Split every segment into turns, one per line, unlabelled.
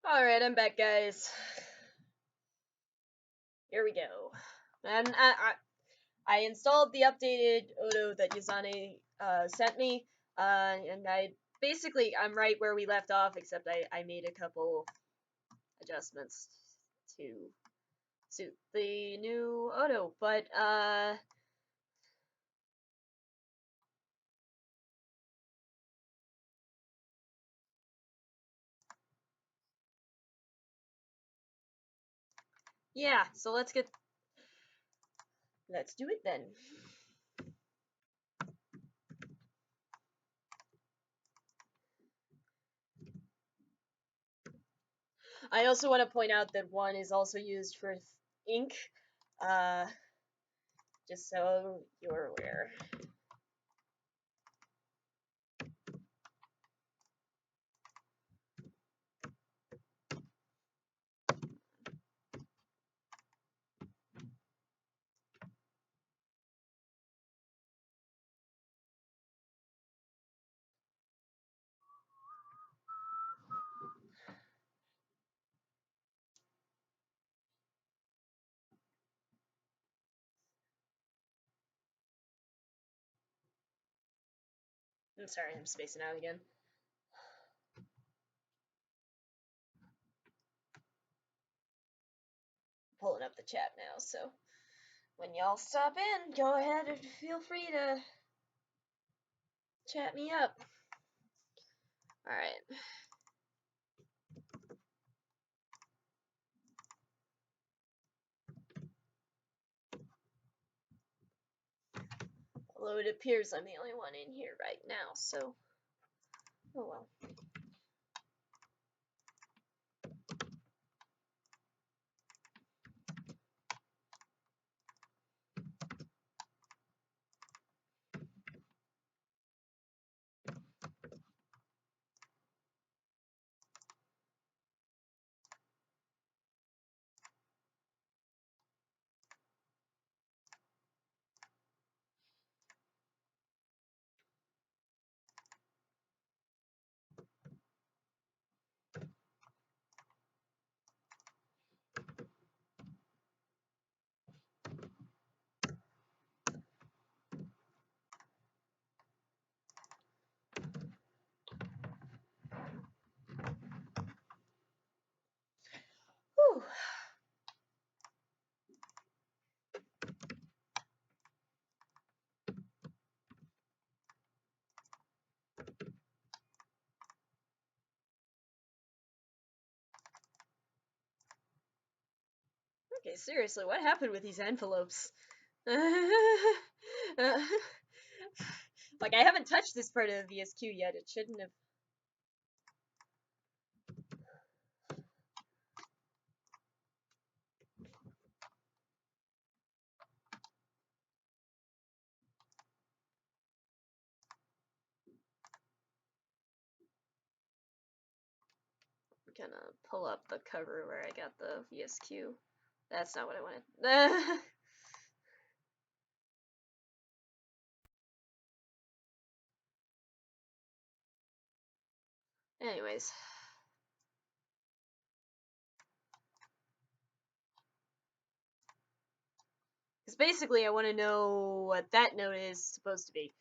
Alright, I'm back, guys. Here we go. And I installed the updated Odo that Yazane sent me, and I'm right where we left off, except I made a couple adjustments to suit the new Odo, but yeah, so let's do it then. I also want to point out that one is also used for ink, uh, just so you're aware. I'm sorry, I'm spacing out again. Pulling up the chat now, so when y'all stop in, go ahead and feel free to chat me up. Alright. Although it appears I'm the only one in here right now, so oh well. Whew. Okay, seriously, what happened with these envelopes? Like, I haven't touched this part of the VSQ yet, it shouldn't have. I'm gonna pull up the cover where I got the VSQ. That's not what I wanted. Anyways. Because basically I want to know what that note is supposed to be.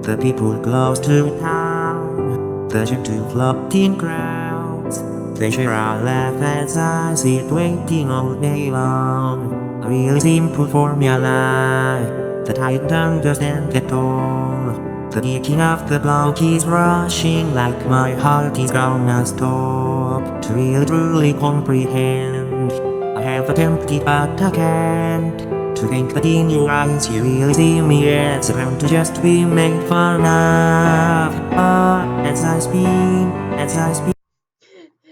The people close to town, the ship to floating crowds. They share our laugh as I sit waiting all day long. A really simple formula that I don't understand at all. The ticking of the clock is rushing like my heart is gonna stop. To really truly comprehend, I have attempted but I can't. To think that in your eyes you really see me as a friend to just be made fun of. As I speak.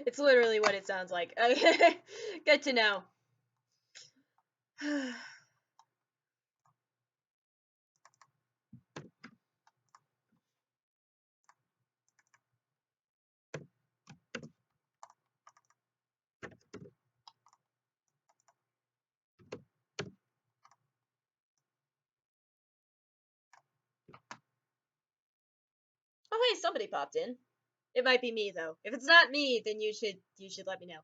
It's literally what it sounds like. Okay, good to know. somebody popped in. It might be me though. If it's not me, then you should let me know.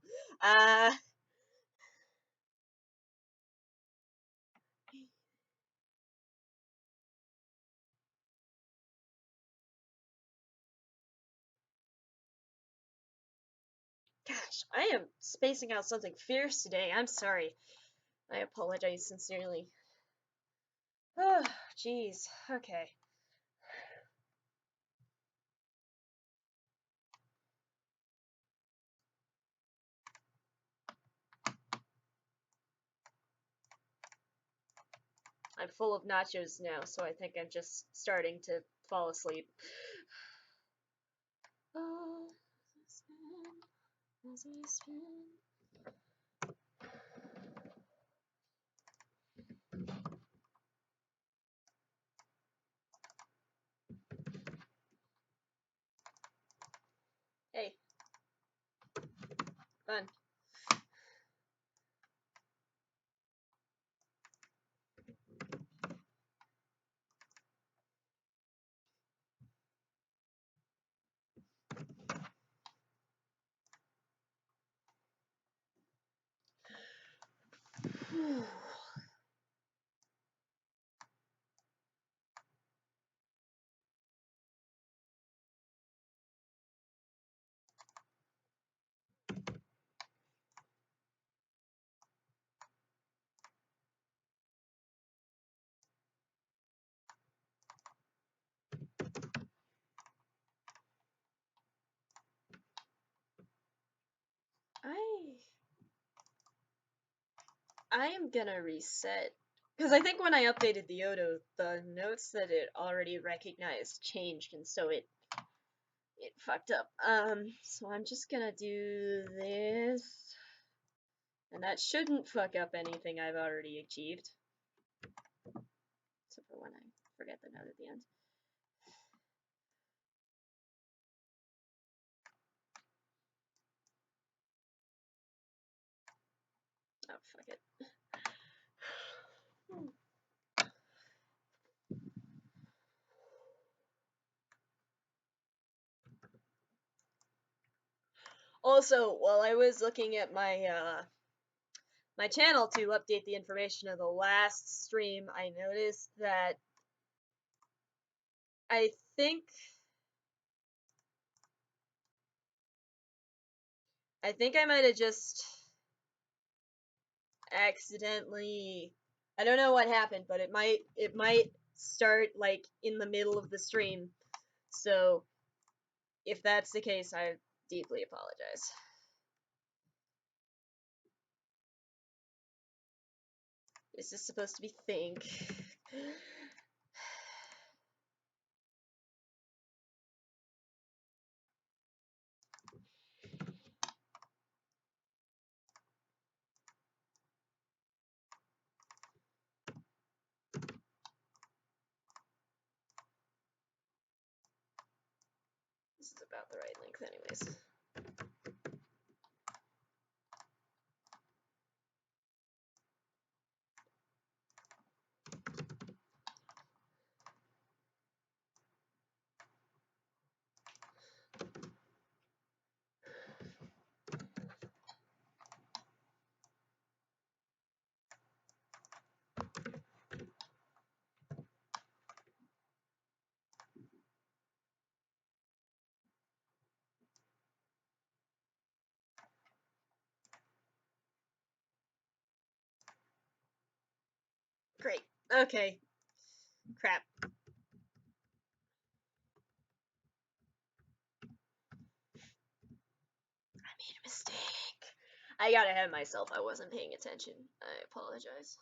Gosh, I am spacing out something fierce today. I'm sorry. I apologize sincerely. Oh, jeez. Okay. I'm full of nachos now, so I think I'm just starting to fall asleep. Oh, as I spin. Hey, fun. I am gonna reset because I think when I updated the Odo, the notes that it already recognized changed, and so it fucked up. So I'm just gonna do this, and that shouldn't fuck up anything I've already achieved, except for when I forget the note at the end. Oh, fuck it. Also, while I was looking at my channel to update the information of the last stream, I noticed that I think I might have just accidentally, I don't know what happened, but it might start like in the middle of the stream. So if that's the case, I deeply apologize. This is supposed to be think. This is about the right length anyways. Great. Okay. Crap. I made a mistake. I got ahead of myself. I wasn't paying attention. I apologize.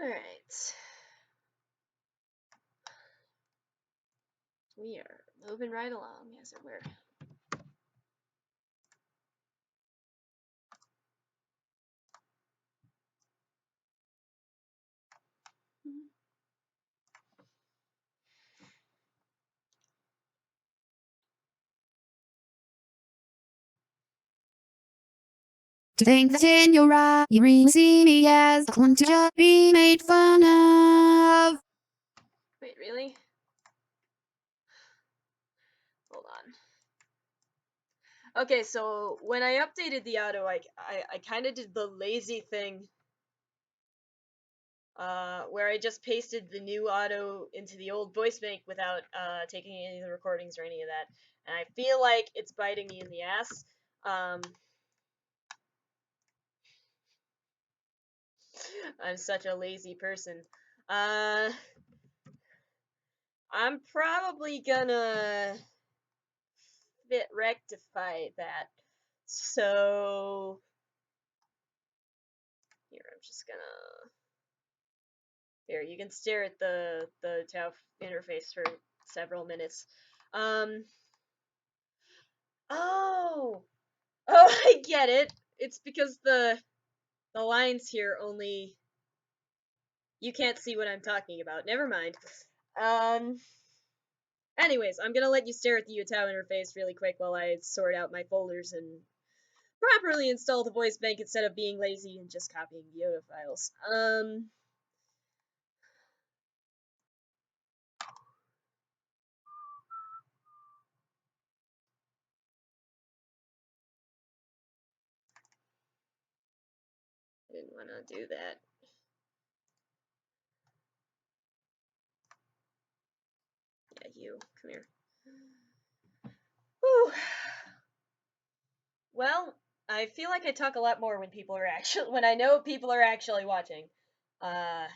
Alright. We are moving right along, as it were.
To think that in your eye you really see me as I want to just be made fun of.
Wait, really? Hold on. Okay, so when I updated the auto, I kind of did the lazy thing where I just pasted the new auto into the old voice bank without taking any of the recordings or any of that. And I feel like it's biting me in the ass. I'm such a lazy person. I'm probably gonna rectify that. So here, I'm just gonna. Here, you can stare at the TAF interface for several minutes. Um. Oh, I get it. It's because the lines here only. You can't see what I'm talking about. Never mind. Um. Anyways, I'm gonna let you stare at the UTAU interface really quick while I sort out my folders and properly install the voice bank instead of being lazy and just copying the Yoda files. I didn't want to do that. Yeah, you. Come here. Whew. Well, I feel like I talk a lot more when people are actually when I know people are actually watching. Oh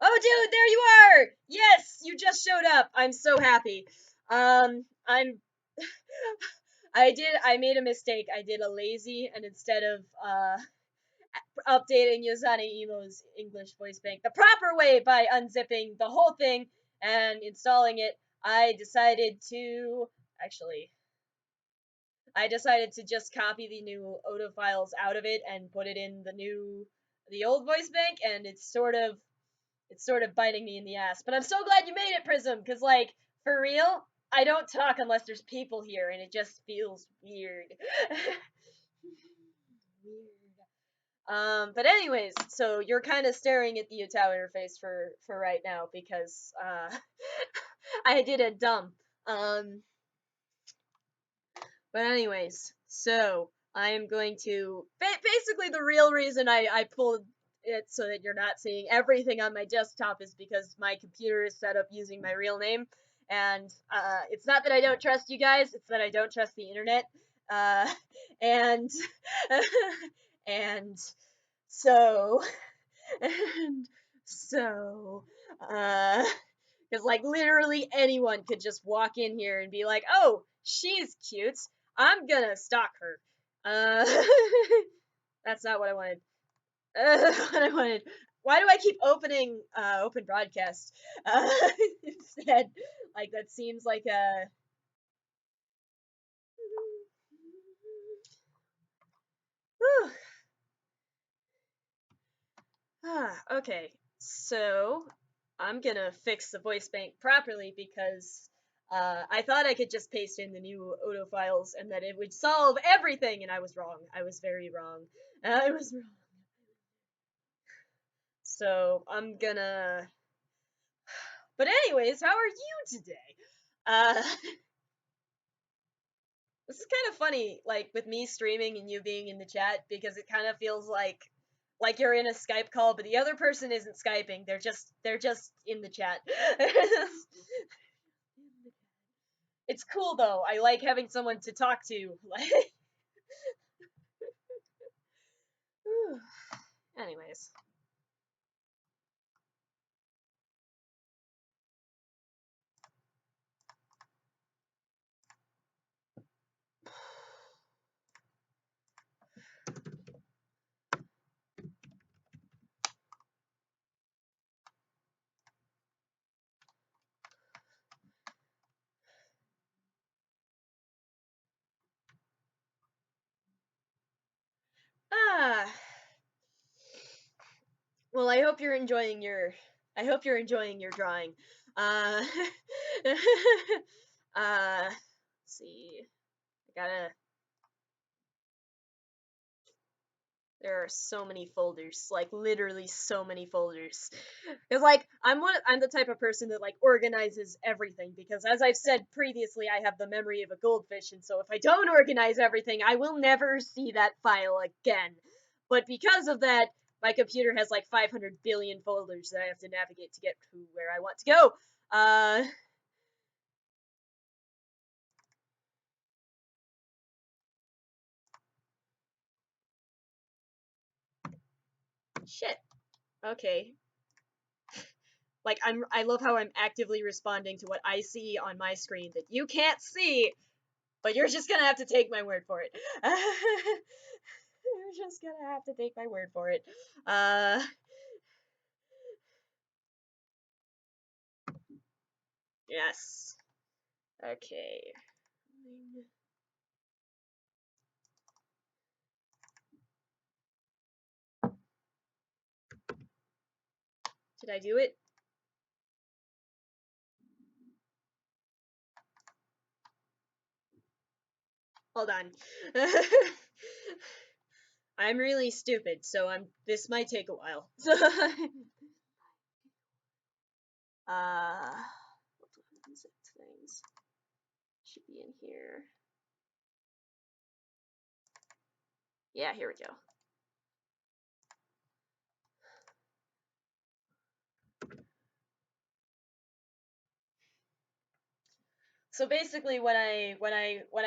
dude, there you are! Yes, you just showed up. I'm so happy. I'm I made a mistake. I did a lazy and instead of updating Yozani Emo's English voice bank the proper way by unzipping the whole thing and installing it, I decided to just copy the new Odo files out of it and put it in the old voice bank, and it's sort of biting me in the ass. But I'm so glad you made it, Prism, because like for real, I don't talk unless there's people here, and it just feels weird. Weird. But anyways, so you're kind of staring at the UTAU interface for right now because I did it dumb. But anyways, so I am going to basically the real reason I pulled it so that you're not seeing everything on my desktop is because my computer is set up using my real name, and it's not that I don't trust you guys; it's that I don't trust the internet, and and so and so because like literally anyone could just walk in here and be like, oh, she's cute, I'm gonna stalk her. That's not what I wanted. What I wanted. Why do I keep opening open broadcast instead? Like that seems like a okay, so I'm gonna fix the voice bank properly because I thought I could just paste in the new Odo files and that it would solve everything, and I was wrong. I was very wrong. I was wrong. So I'm gonna. But anyways, how are you today? Uh, this is kind of funny, like with me streaming and you being in the chat because it kind of feels like you're in a Skype call, but the other person isn't Skyping. They're just in the chat. It's cool though. I like having someone to talk to. Like, anyways. Well, I hope you're enjoying your drawing. Uh, let's see. I gotta. There are so many folders, like literally so many folders. Cause like I'm the type of person that like organizes everything because as I've said previously, I have the memory of a goldfish, and so if I don't organize everything, I will never see that file again. But because of that, my computer has like 500 billion folders that I have to navigate to get to where I want to go. Shit. Okay. Like I love how I'm actively responding to what I see on my screen that you can't see, but you're just gonna have to take my word for it. You're just gonna have to take my word for it. Yes. Okay. Did I do it? Hold on. I'm really stupid, so this might take a while. What things should be in here? Yeah, here we go. So basically, when I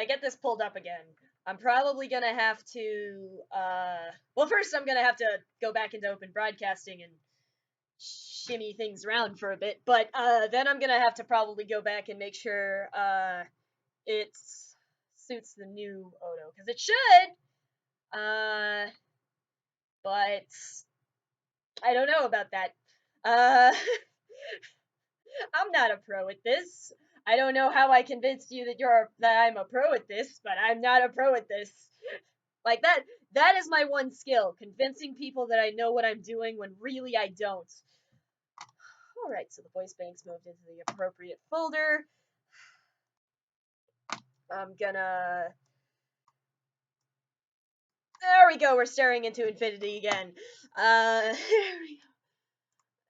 get this pulled up again, I'm probably gonna have to. Well, first I'm gonna have to go back into open broadcasting and shimmy things around for a bit, but then I'm gonna have to probably go back and make sure it suits the new Odo because it should. But I don't know about that. Uh, I'm not a pro at this. I don't know how I convinced you that I'm a pro at this, but I'm not a pro at this. Like that is my one skill, convincing people that I know what I'm doing when really I don't. Alright, so the voice bank's moved into the appropriate folder. I'm gonna... There we go, we're staring into infinity again. There we go.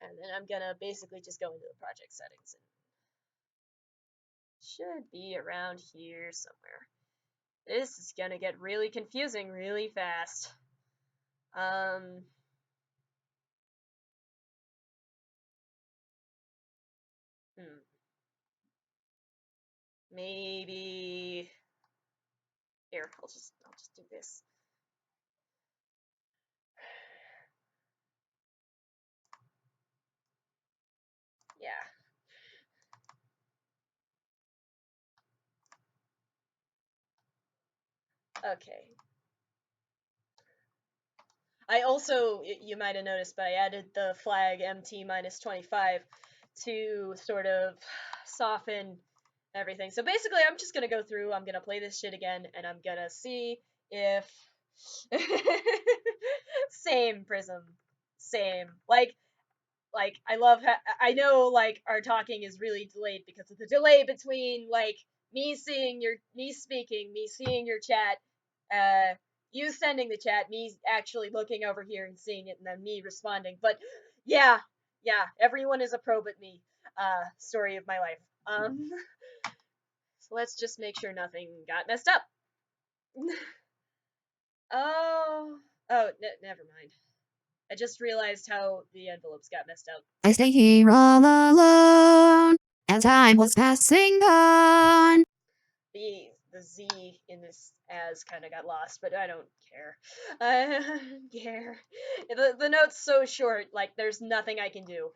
And then I'm gonna basically just go into the project settings. And should be around here somewhere. This is gonna get really confusing really fast. Maybe here, I'll just do this. Yeah. Okay. I also, you might have noticed, but I added the flag MT minus 25 to sort of soften everything. So basically, I'm just gonna go through, I'm gonna play this shit again, and I'm gonna see if... Same, Prism. Same. Like I love I know like our talking is really delayed because of the delay between like me speaking, me seeing your chat, you sending the chat, me actually looking over here and seeing it, and then me responding. But yeah, everyone is a pro but me. Story of my life. So let's just make sure nothing got messed up. Never mind. I just realized how the envelopes got messed up.
I stay here all alone, and time was passing on.
The Z in this as kind of got lost, but I don't care. I don't care. The note's so short, like there's nothing I can do.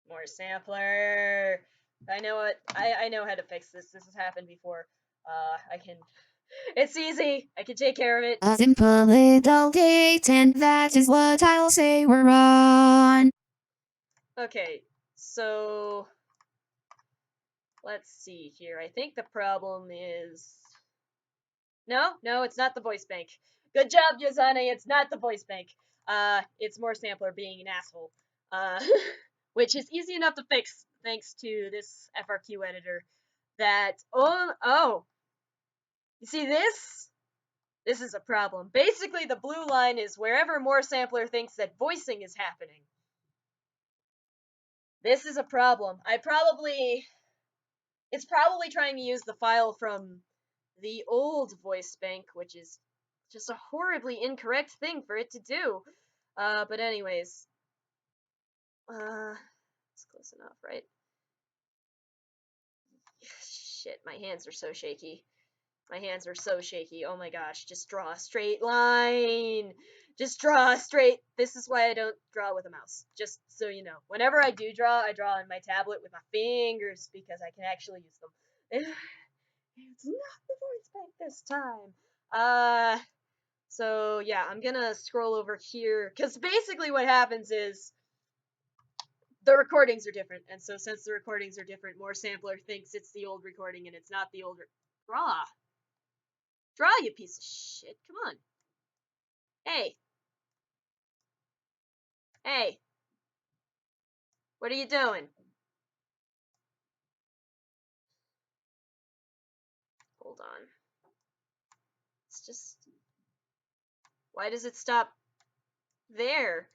More sampler. I know what I know how to fix this. This has happened before. I can. It's easy. I can take care of it.
A simple little date, and that is what I'll say we're on.
Okay, so let's see here. I think the problem is... No, it's not the voice bank. Good job, Yazane, it's not the voice bank. It's more Sampler being an asshole. Which is easy enough to fix thanks to this FRQ editor. Oh, you see this? This is a problem. Basically, the blue line is wherever more Sampler thinks that voicing is happening. This is a problem. It's probably trying to use the file from the old voice bank, which is just a horribly incorrect thing for it to do. But anyways, it's close enough, right? Shit, my hands are so shaky. My hands are so shaky. Oh my gosh, just draw a straight line. Just draw a straight. This is why I don't draw with a mouse. Just so you know. Whenever I do draw, I draw on my tablet with my fingers because I can actually use them. It's not the voice bank this time. So yeah, I'm gonna scroll over here because basically what happens is the recordings are different, and so since the recordings are different, more Sampler thinks it's the old recording and it's not the old. Draw, you piece of shit! Come on. Hey, hey, what are you doing? Hold on. It's just. Why does it stop there?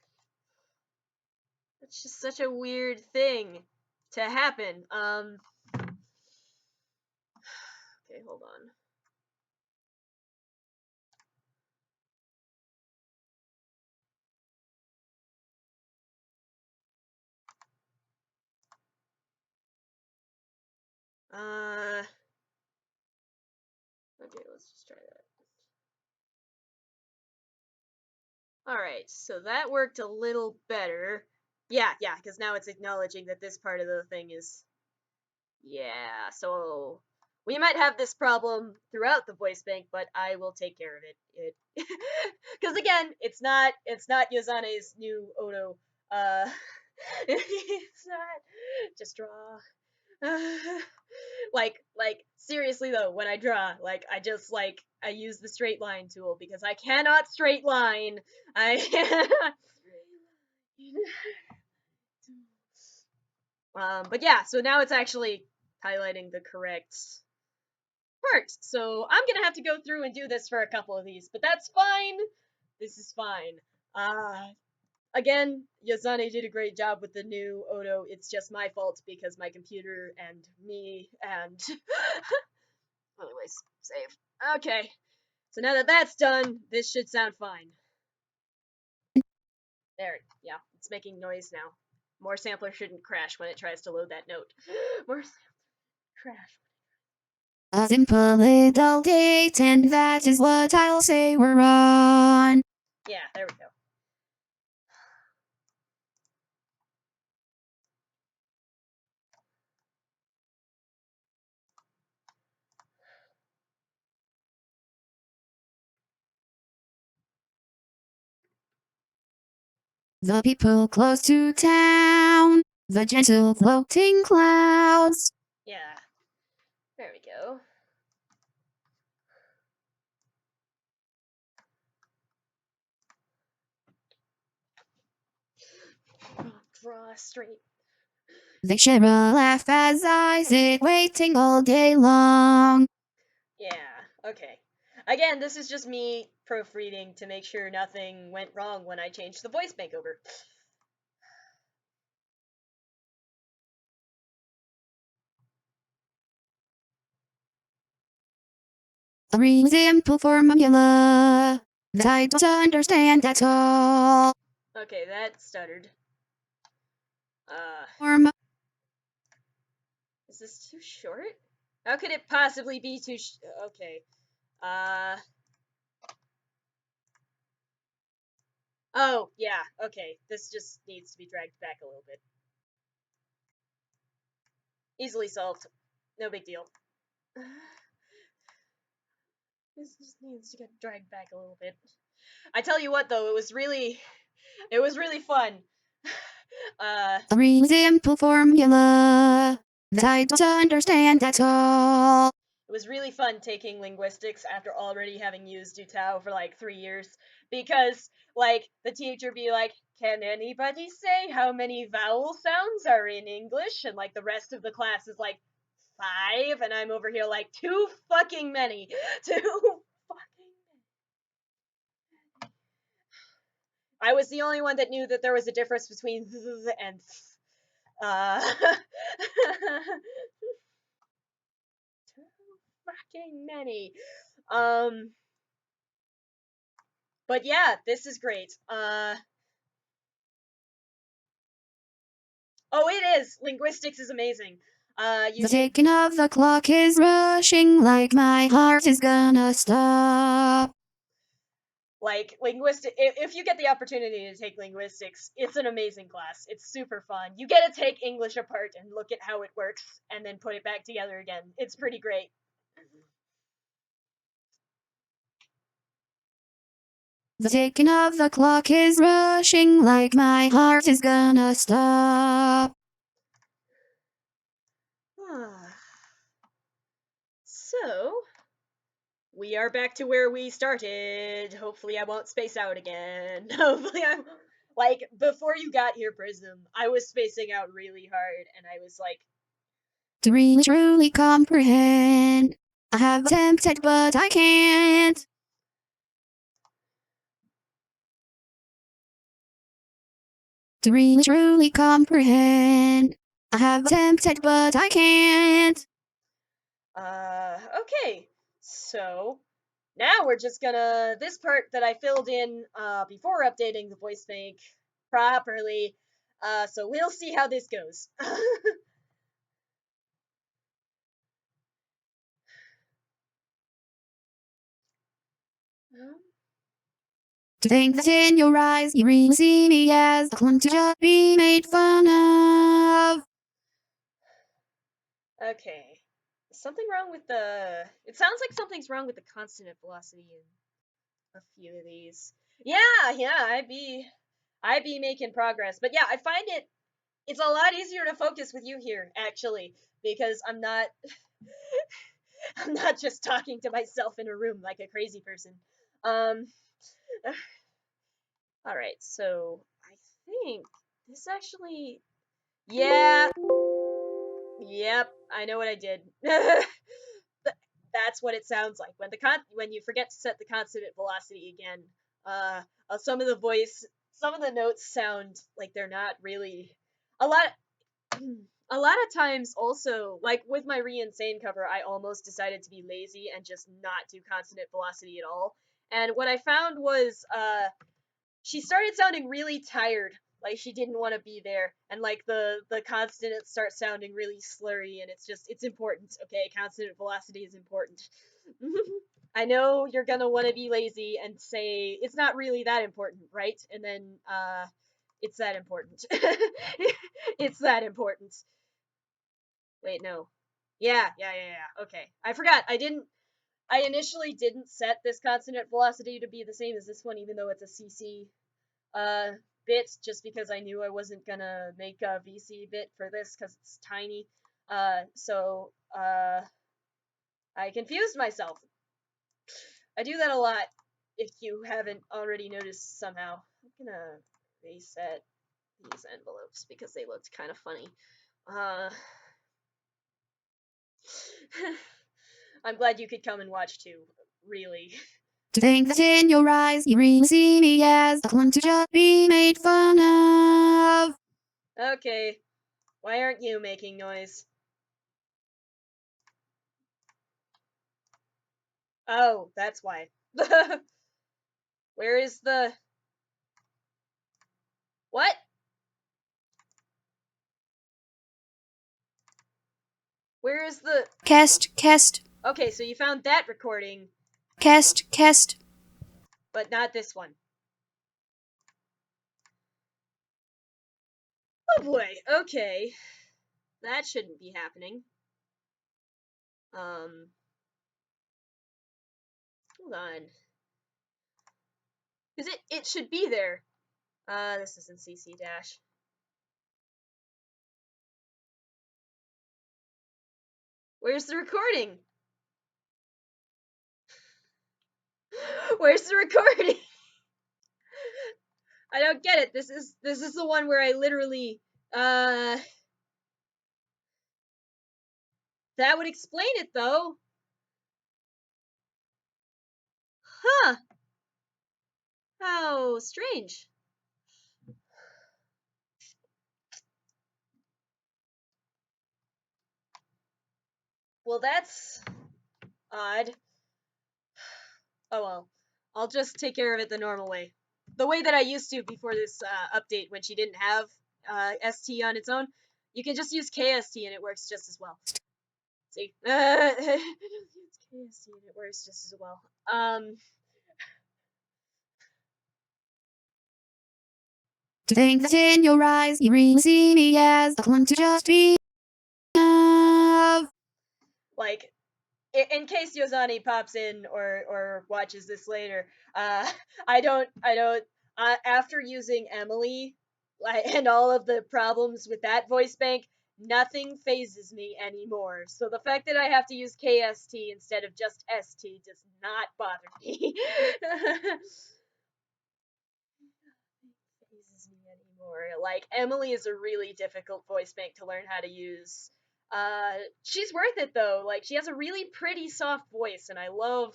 It's just such a weird thing to happen. Okay, hold on. Okay, let's just try that. Alright, so that worked a little better. Yeah, because now it's acknowledging that this part of the thing is... Yeah, so... We might have this problem throughout the voice bank, but I will take care of it. Because again, it's not Yozane's new Odo. It's not... Just draw. like seriously though, when I draw, like I use the straight line tool because I cannot straight line. But yeah, so now it's actually highlighting the correct part. So I'm gonna have to go through and do this for a couple of these, but that's fine. This is fine. Again, Yazane did a great job with the new Odo. It's just my fault because my computer and me and... Anyways, save. Okay. So now that that's done, this should sound fine. There, yeah, it's making noise now. More Sampler shouldn't crash when it tries to load that note. More Sampler crash.
A simple little date, and that is what I'll say we're on.
Yeah, there we go.
The people close to town, the gentle floating clouds.
Yeah, there we go. Draw straight.
They share a laugh as I sit waiting all day long.
Yeah, okay. Again, this is just me proofreading to make sure nothing went wrong when I changed the voice bank over.
A really simple formula that I don't understand at all.
Okay, that stuttered. Is this too short? How could it possibly be too okay. Oh, yeah, okay. This just needs to be dragged back a little bit. Easily solved. No big deal. This just needs to get dragged back a little bit. I tell you what, though, it was really fun.
A really simple formula that I don't understand at all.
It was really fun taking linguistics after already having used Dutao for like 3 years, because like the teacher be like, "Can anybody say how many vowel sounds are in English?" And like the rest of the class is like 5, and I'm over here like too fucking many, too fucking. I was the only one that knew that there was a difference between th and th. Too fucking many. Um, but yeah, this is great. Oh, it is. Linguistics is amazing. You
The
do
ticking of the clock is rushing like my heart is gonna stop.
like linguistic. If you get the opportunity to take linguistics, it's an amazing class. It's super fun. You get to take English apart and look at how it works, and then put it back together again. It's pretty great.
The ticking of the clock is rushing like my heart is gonna stop.
So we are back to where we started. Hopefully, I won't space out again. Hopefully, I'm like before you got here, Prism. I was spacing out really hard, and I was like,
To really truly comprehend, I have attempted but I can't. To really truly comprehend, I have attempted but I can't.
Okay. So now we're just gonna this part that I filled in before updating the voice bank properly. So we'll see how this goes.
To think that in your eyes you really see me as a clown to just be made fun of.
Okay. Something wrong with the. It sounds like something's wrong with the consonant velocity in a few of these. Yeah, yeah, I'd be making progress. But yeah, I find it's a lot easier to focus with you here, actually, because I'm not just talking to myself in a room like a crazy person. Um all right, so I think this actually. Yeah, yep, I know what I did. That's what it sounds like when you forget to set the consonant velocity again. Uh, some of the notes sound like they're not really a lot. A lot of times, also like with my Reinsane cover, I almost decided to be lazy and just not do consonant velocity at all. And what I found was, she started sounding really tired, like she didn't want to be there, and like the consonants start sounding really slurry, and it's important. Okay, consonant velocity is important. I know you're gonna want to be lazy and say it's not really that important, right? And then it's that important. It's that important. Wait, no. Yeah. Okay, I forgot. I initially didn't set this consonant velocity to be the same as this one, even though it's a CC uh bit, just because I knew I wasn't gonna make a VC bit for this because it's tiny. So I confused myself. I do that a lot. If you haven't already noticed somehow, I'm gonna reset these envelopes because they looked kind of funny. Uh, I'm glad you could come and watch too. Really.
To think that in your eyes you really see me as a clown to just be made fun of.
Okay. Why aren't you making noise? Oh, that's why. Where is the. What? Where is the.
Cast.
Okay, so you found that recording,
Cast.
but not this one. Oh boy, okay. That shouldn't be happening. Hold on. Because it should be there. This isn't CC dash. Where's the recording? Where's the recording? I don't get it. This is the one where I literally that would explain it though. Huh. How strange. Well, that's odd. Oh well. I'll just take care of it the normal way. The way that I used to before this update when she didn't have ST on its own. You can just use KST and it works just as well. See? It's KST and it works just as well.
To think that in your eyes, you really see me as the one to just be of.
Like, in case Yozani pops in or watches this later, I don't after using Emily, like, and all of the problems with that voice bank, nothing phases me anymore. So the fact that I have to use KST instead of just ST does not bother me. Phases me anymore. Like, Emily is a really difficult voice bank to learn how to use. She's worth it though. Like, she has a really pretty soft voice, and I love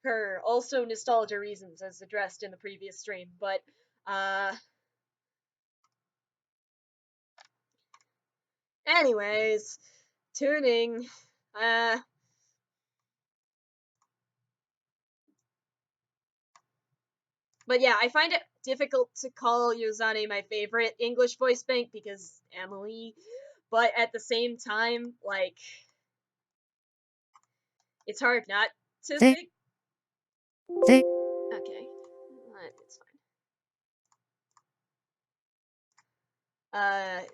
her. Also, nostalgia reasons, as addressed in the previous stream. But anyways, tuning. Uh, but yeah, I find it difficult to call Yozane my favorite English voice bank because Emily. But at the same time, like, it's hard not to
They,
think.
they,
Okay, it's fine.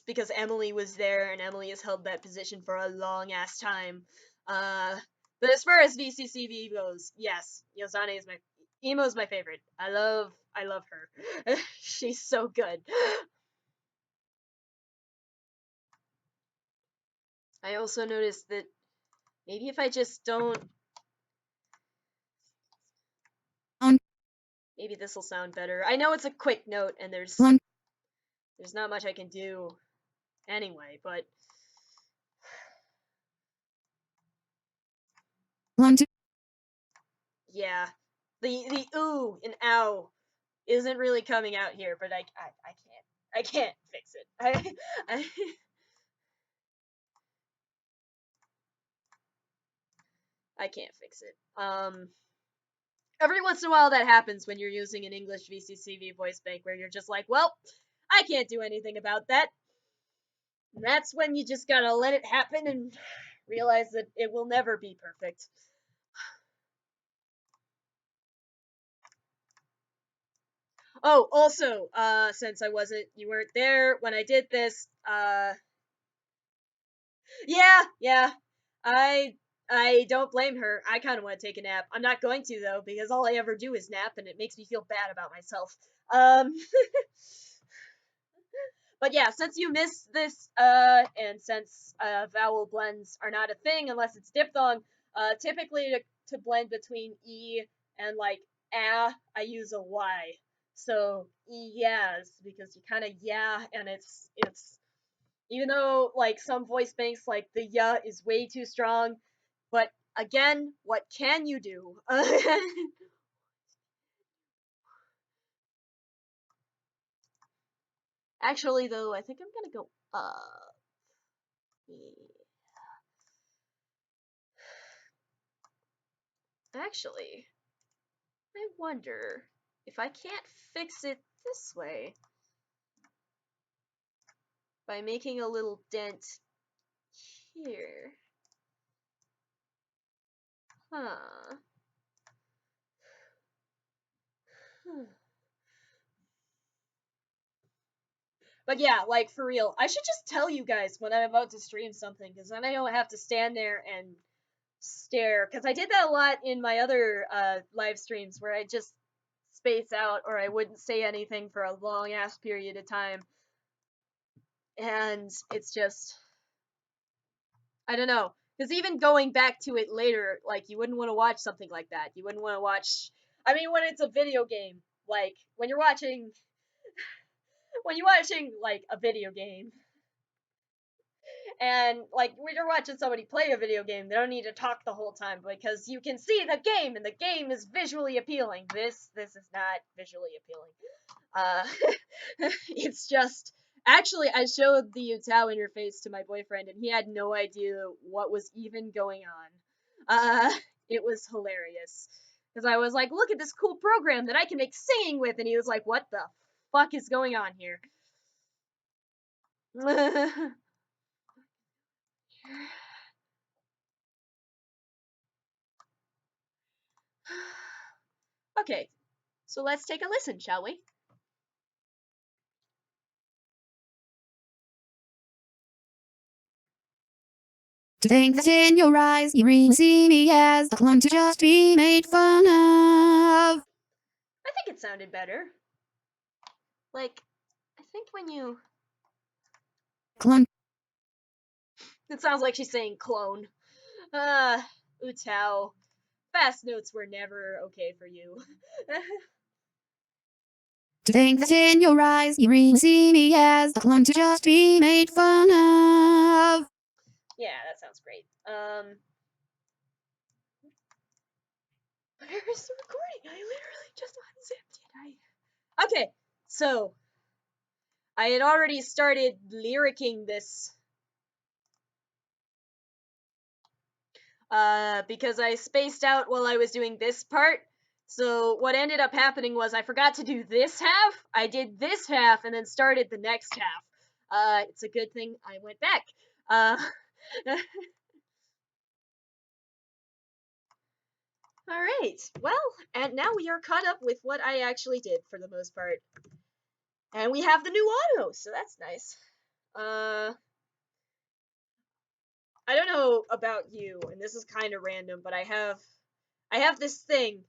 Because Emily was there and Emily has held that position for a long ass time. Uh, but as far as VCCV goes, yes, Yozane is my Emo's my favorite. I love her. She's so good. I also noticed that maybe if I just don't,
on,
maybe this will sound better. I know it's a quick note and
on,
there's not much I can do anyway, but
on,
yeah, the ooh and ow isn't really coming out here, but I can't fix it. I I can't fix it. Every once in a while that happens when you're using an English VCCV voice bank where you're just like, well, I can't do anything about that. And that's when you just gotta let it happen and realize that it will never be perfect. Oh, also, since you weren't there when I did this, yeah, I I don't blame her. I kind of want to take a nap. I'm not going to though because all I ever do is nap, and it makes me feel bad about myself. Um, but yeah, since you missed this, and since vowel blends are not a thing unless it's diphthong, typically to blend between e and like I use a y. So yes, because you kind of yeah, and it's even though like some voice banks like the ya is way too strong, but again, what can you do? Actually, though, I think I'm gonna go up. Actually, I wonder if I can't fix it this way by making a little dent here. Huh. But yeah, like for real, I should just tell you guys when I'm about to stream something, because then I don't have to stand there and stare. Because I did that a lot in my other live streams where I just space out or I wouldn't say anything for a long ass period of time. And it's just, I don't know. Because even going back to it later, like, you wouldn't want to watch something like that. You wouldn't want to watch. I mean, when it's a video game, like when you're watching like a video game, and like when you're watching somebody play a video game, they don't need to talk the whole time because you can see the game, and the game is visually appealing. This is not visually appealing. It's just actually I showed the Utao interface to my boyfriend, and he had no idea what was even going on. It was hilarious because I was like, "Look at this cool program that I can make singing with," and he was like, "What the fuck is going on here?" Okay, so let's take a listen, shall we?
To think that in your eyes you really see me as a clone to just be made fun of.
I think it sounded better. Like, I think when you.
Clone.
It sounds like she's saying clone. Utao. Fast notes were never okay for you.
To think that in your eyes you really see me as a clone to just be made fun of.
Yeah, that sounds great. Where's the recording? I literally just unzipped it. Okay, so I had already started lyricking this because I spaced out while I was doing this part. So what ended up happening was I forgot to do this half. I did this half and then started the next half. It's a good thing I went back. All right. Well, and now we are caught up with what I actually did for the most part. And we have the new auto, so that's nice. I don't know about you, and this is kind of random, but I have this thing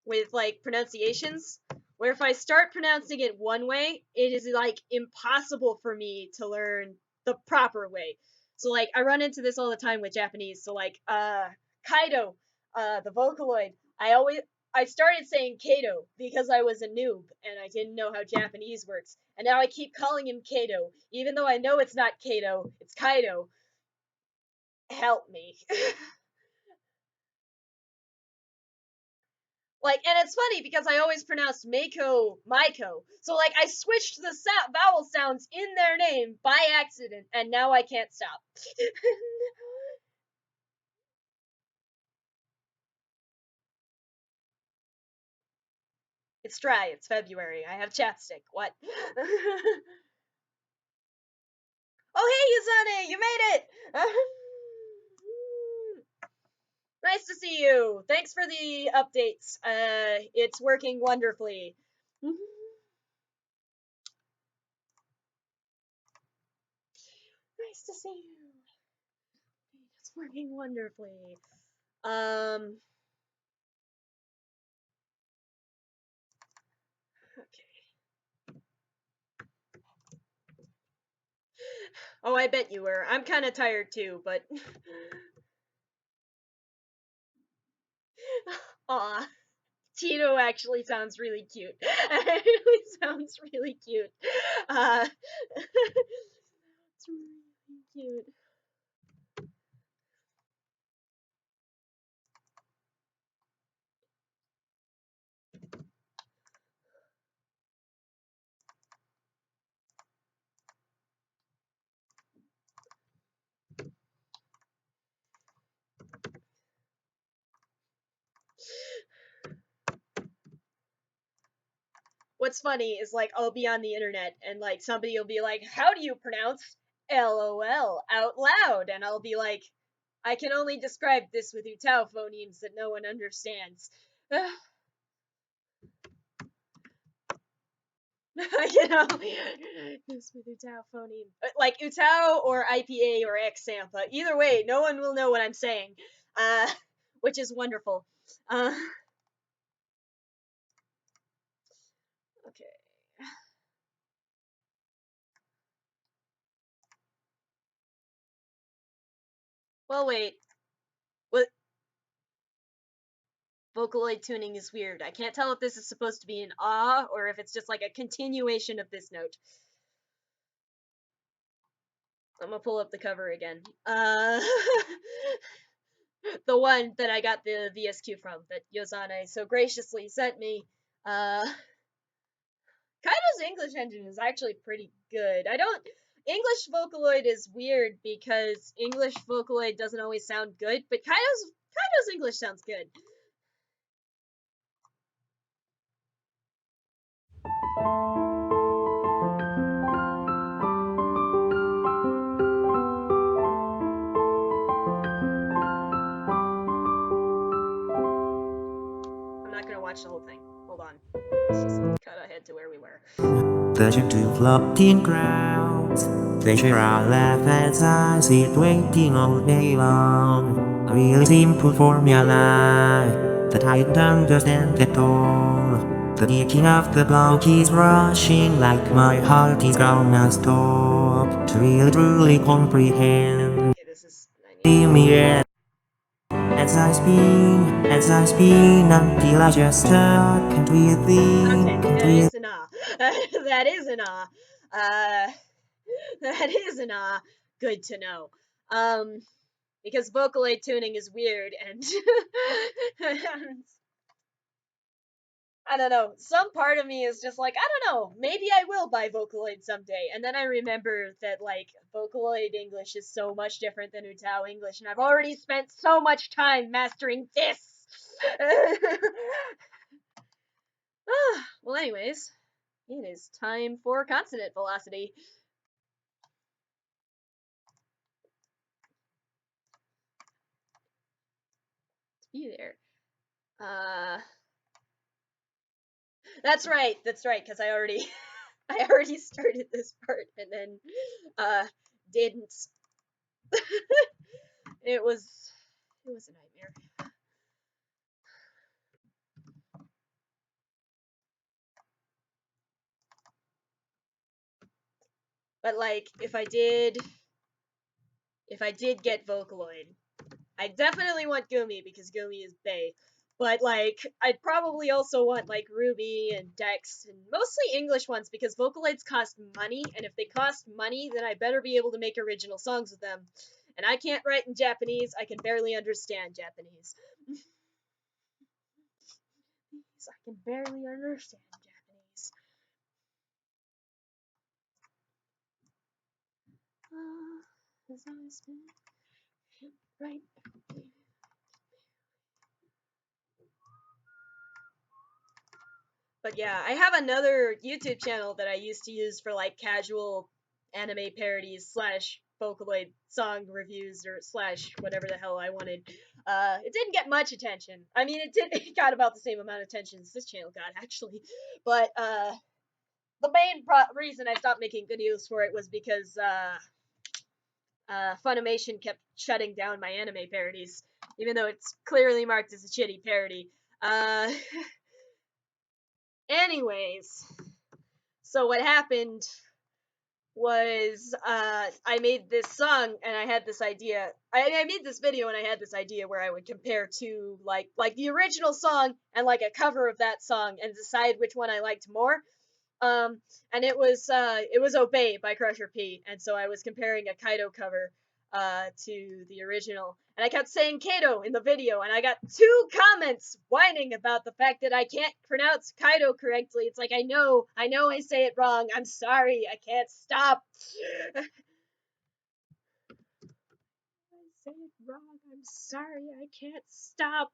with like pronunciations where if I start pronouncing it one way, it is like impossible for me to learn the proper way. So like I run into this all the time with Japanese. So like Kaido, the Vocaloid, I started saying Kato because I was a noob and I didn't know how Japanese works. And now I keep calling him Kato, even though I know it's not Kato, it's Kaido. Help me. Like, and it's funny because I always pronounced Mako Maiko. So like I switched the vowel sounds in their name by accident, and now I can't stop. It's dry. It's February. I have chapstick. What? Oh hey Yuzane, you made it. Nice to see you. Thanks for the updates. It's working wonderfully. Nice to see you. It's working wonderfully. Um. Okay. Oh, I bet you were. I'm kind of tired too, but. Aw. Tito actually sounds really cute. It really sounds really cute. Uh, it's really cute. What's funny is like I'll be on the internet and like somebody will be like, "How do you pronounce LOL out loud?" And I'll be like, "I can only describe this with Utao phonemes that no one understands." You know, this with Utao phoneme, like Utao or IPA or Xampa. Either way, no one will know what I'm saying, uh, which is wonderful. Uh, okay. Well, wait. What? Vocaloid tuning is weird. I can't tell if this is supposed to be an ah or if it's just like a continuation of this note. I'm gonna pull up the cover again. The one that I got the VSQ from, that Yozane so graciously sent me. Kaido's English engine is actually pretty good. English Vocaloid is weird because English Vocaloid doesn't always sound good, but Kaido's English sounds good. I'm not gonna watch the whole thing. Hold on. Let's just cut ahead to where we were.
The two floating crowds, they share our laugh as I sit waiting all day long. A really simple formula that I don't understand at all. The ticking of the clock is rushing like my heart is gonna stop to really truly comprehend.
Okay, this is. I need.
Me as I spin until I just can't breathe,
Okay,
can't
that
breathe.
is an ah. That is an ah. That is an ah. Good to know. Because Vocaloid tuning is weird and I don't know. Some part of me is just like, I don't know, maybe I will buy Vocaloid someday. And then I remember that, like, Vocaloid English is so much different than Utao English, and I've already spent so much time mastering this! Well, anyways, it is time for consonant velocity. To be there. That's right, because I already I already started this part and then didn't. it was a nightmare. But like if I did get Vocaloid, I definitely want Gumi because Gumi is bae. But like I'd probably also want like Ruby and Dex and mostly English ones because Vocaloids cost money, and if they cost money, then I better be able to make original songs with them. And I can't write in Japanese. I can barely understand Japanese. I can barely understand Japanese. Right. But yeah, I have another YouTube channel that I used to use for like casual anime parodies slash Vocaloid song reviews or slash whatever the hell I wanted. It didn't get much attention. I mean, it got about the same amount of attention as this channel got actually. But the main reason I stopped making videos for it was because Funimation kept shutting down my anime parodies, even though it's clearly marked as a shitty parody. Anyways, so what happened was I made this song and I had this idea. I made this video and I had this idea where I would compare two like the original song and like a cover of that song and decide which one I liked more. And it was Obey by Crusher P, and so I was comparing a Kaido cover to the original, and I kept saying Kaido in the video, and I got 2 comments whining about the fact that I can't pronounce Kaido correctly. It's like I know I say it wrong. I'm sorry, I can't stop. I say it wrong. I'm sorry, I can't stop.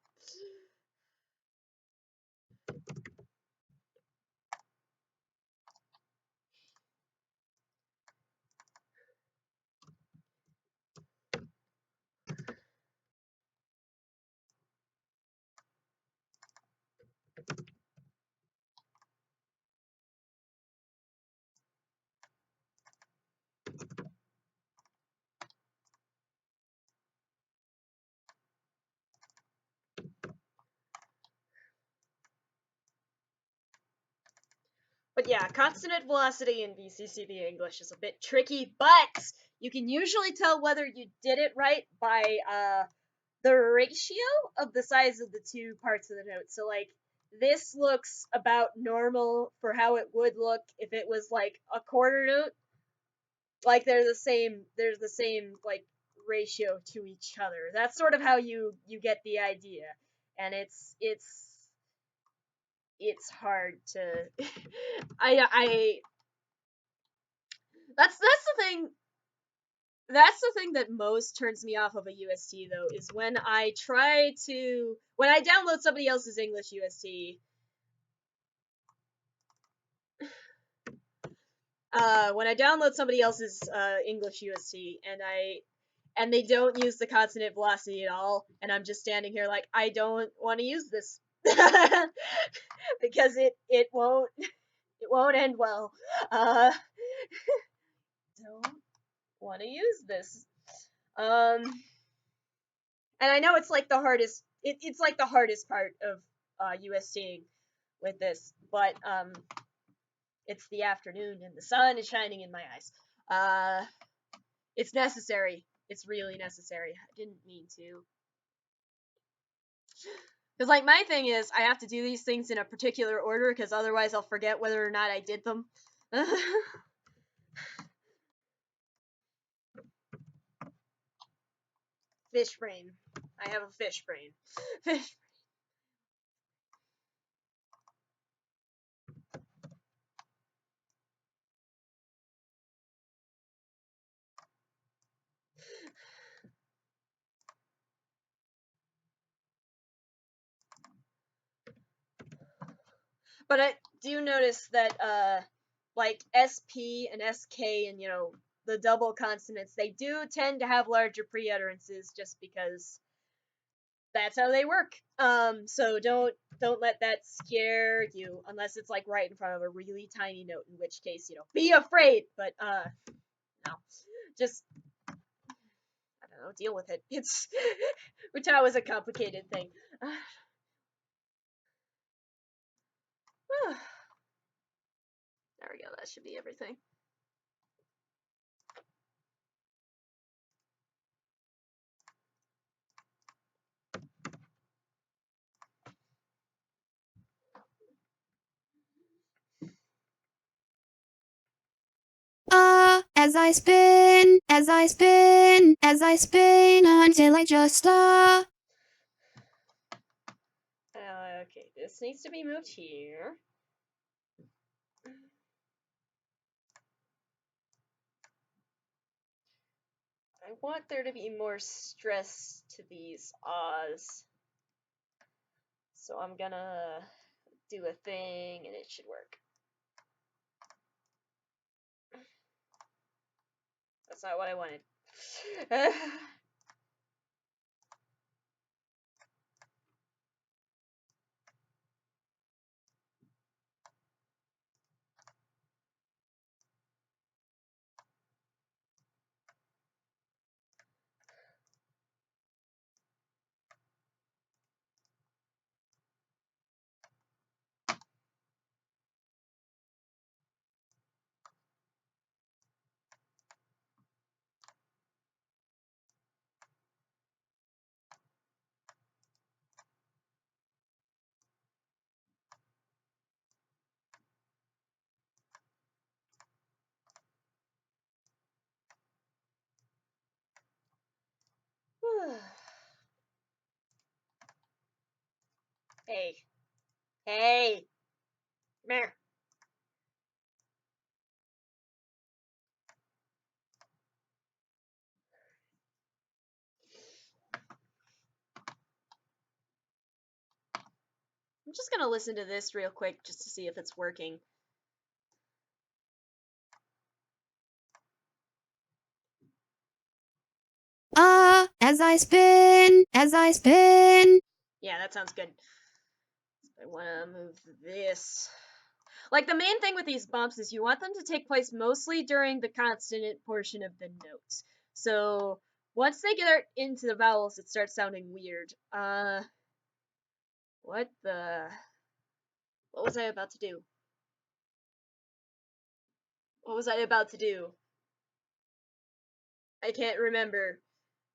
But yeah, consonant velocity in VCCB English is a bit tricky, but you can usually tell whether you did it right by the ratio of the size of the two parts of the note. So like this looks about normal for how it would look if it was like a quarter note. Like there's the same like ratio to each other. That's sort of how you get the idea. And it's hard to I that's the thing that most turns me off of a UST though is when I download somebody else's English UST. When I download somebody else's English UST and they don't use the consonant velocity at all, and I'm just standing here like I don't want to use this because it won't end well. Don't want to use this. And I know it's like the hardest. It's like the hardest part of USTing with this, but it's the afternoon and the sun is shining in my eyes. It's necessary. It's really necessary. I didn't mean to. Because like my thing is, I have to do these things in a particular order, because otherwise I'll forget whether or not I did them. Fish brain. I have a fish brain. Fish. But I do notice that like SP and SK and the double consonants, they do tend to have larger pre-utterances just because that's how they work. So don't let that scare you unless it's like right in front of a really tiny note, in which case, be afraid. But no. Just I don't know, deal with it. It's Utah is a complicated thing. There we go, that should be everything.
As I spin, as I spin, as I spin until I just stop.
Okay, this needs to be moved here. I want there to be more stress to these ahs. So I'm gonna do a thing and it should work. That's not what I wanted. Hey. Hey. Come here. I'm just gonna listen to this real quick just to see if it's working.
As I spin, as I spin.
Yeah, that sounds good. I wanna move this. Like, the main thing with these bumps is you want them to take place mostly during the consonant portion of the notes. So, once they get into the vowels, it starts sounding weird. What was I about to do? What was I about to do? I can't remember.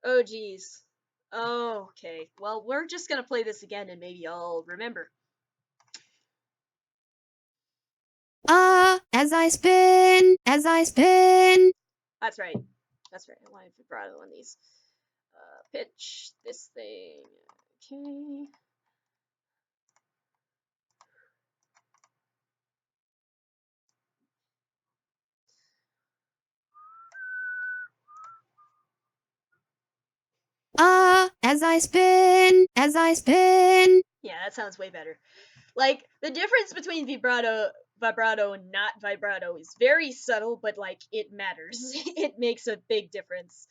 Oh, geez. Oh, okay. Well, we're just gonna play this again and maybe I'll remember.
As I spin, as I spin.
That's right. That's right. I wanted vibrato on these. Pitch this thing. Okay.
As I spin, as I spin.
Yeah, that sounds way better. Like the difference between vibrato and not vibrato is very subtle, but like it matters. It makes a big difference.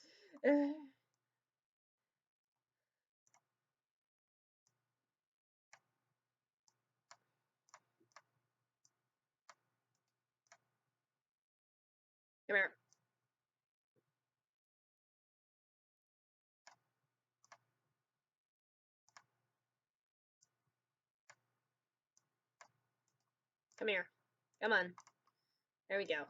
Come here. Come here. Come on. There we go.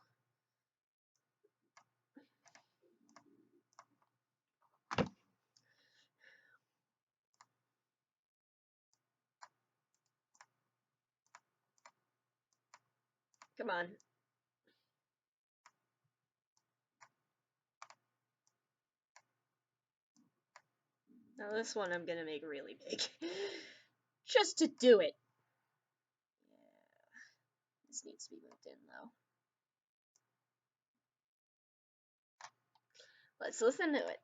Come on. Now this one I'm gonna make really big. Just to do it. Yeah. This needs to be moved in though. Let's listen to it.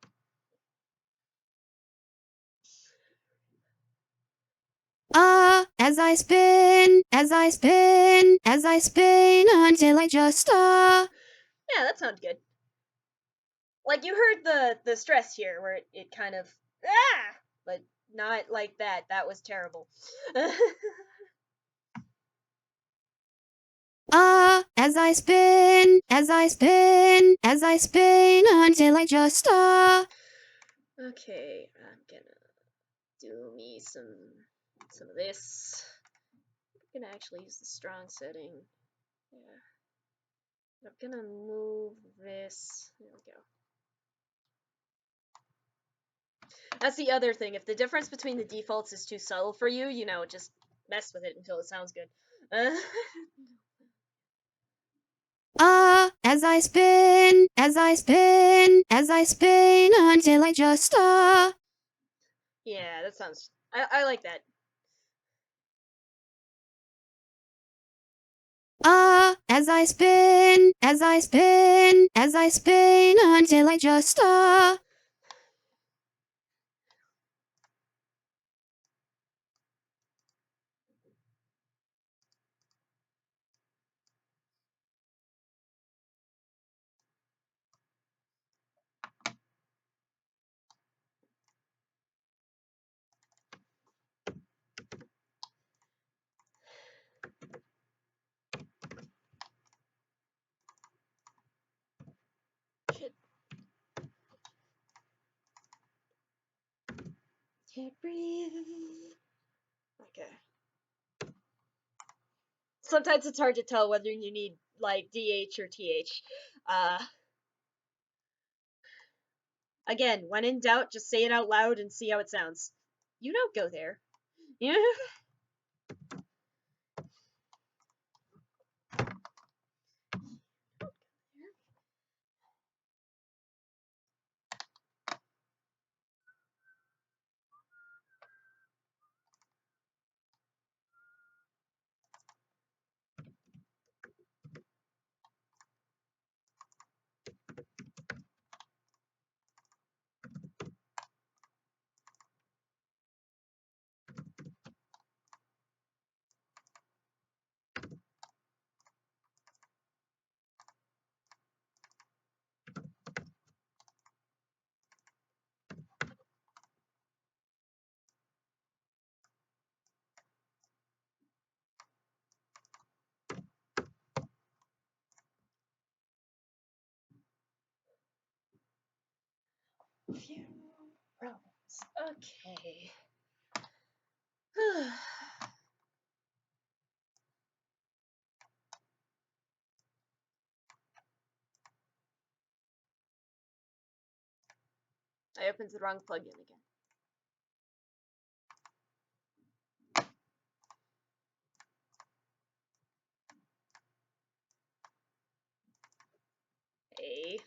As I spin, as I spin, as I spin until I just
Yeah, that sounds good. Like you heard the stress here where it kind of but not like that. That was terrible.
as I spin, as I spin, as I spin until I just
Okay, I'm gonna do me some of this. I'm gonna actually use the strong setting. Yeah. I'm gonna move this. There we go. That's the other thing. If the difference between the defaults is too subtle for you, you know, just mess with it until it sounds good.
as I spin, as I spin, as I spin until I just
Yeah, that sounds. I like that.
as I spin, as I spin, as I spin until I just
Shit. Can't breathe. Okay. Sometimes it's hard to tell whether you need like DH or TH. Uh, Again, when in doubt, just say it out loud and see how it sounds. You don't go there. Yeah. Phew. Problems. Okay. I opened the wrong plugin again. Hey.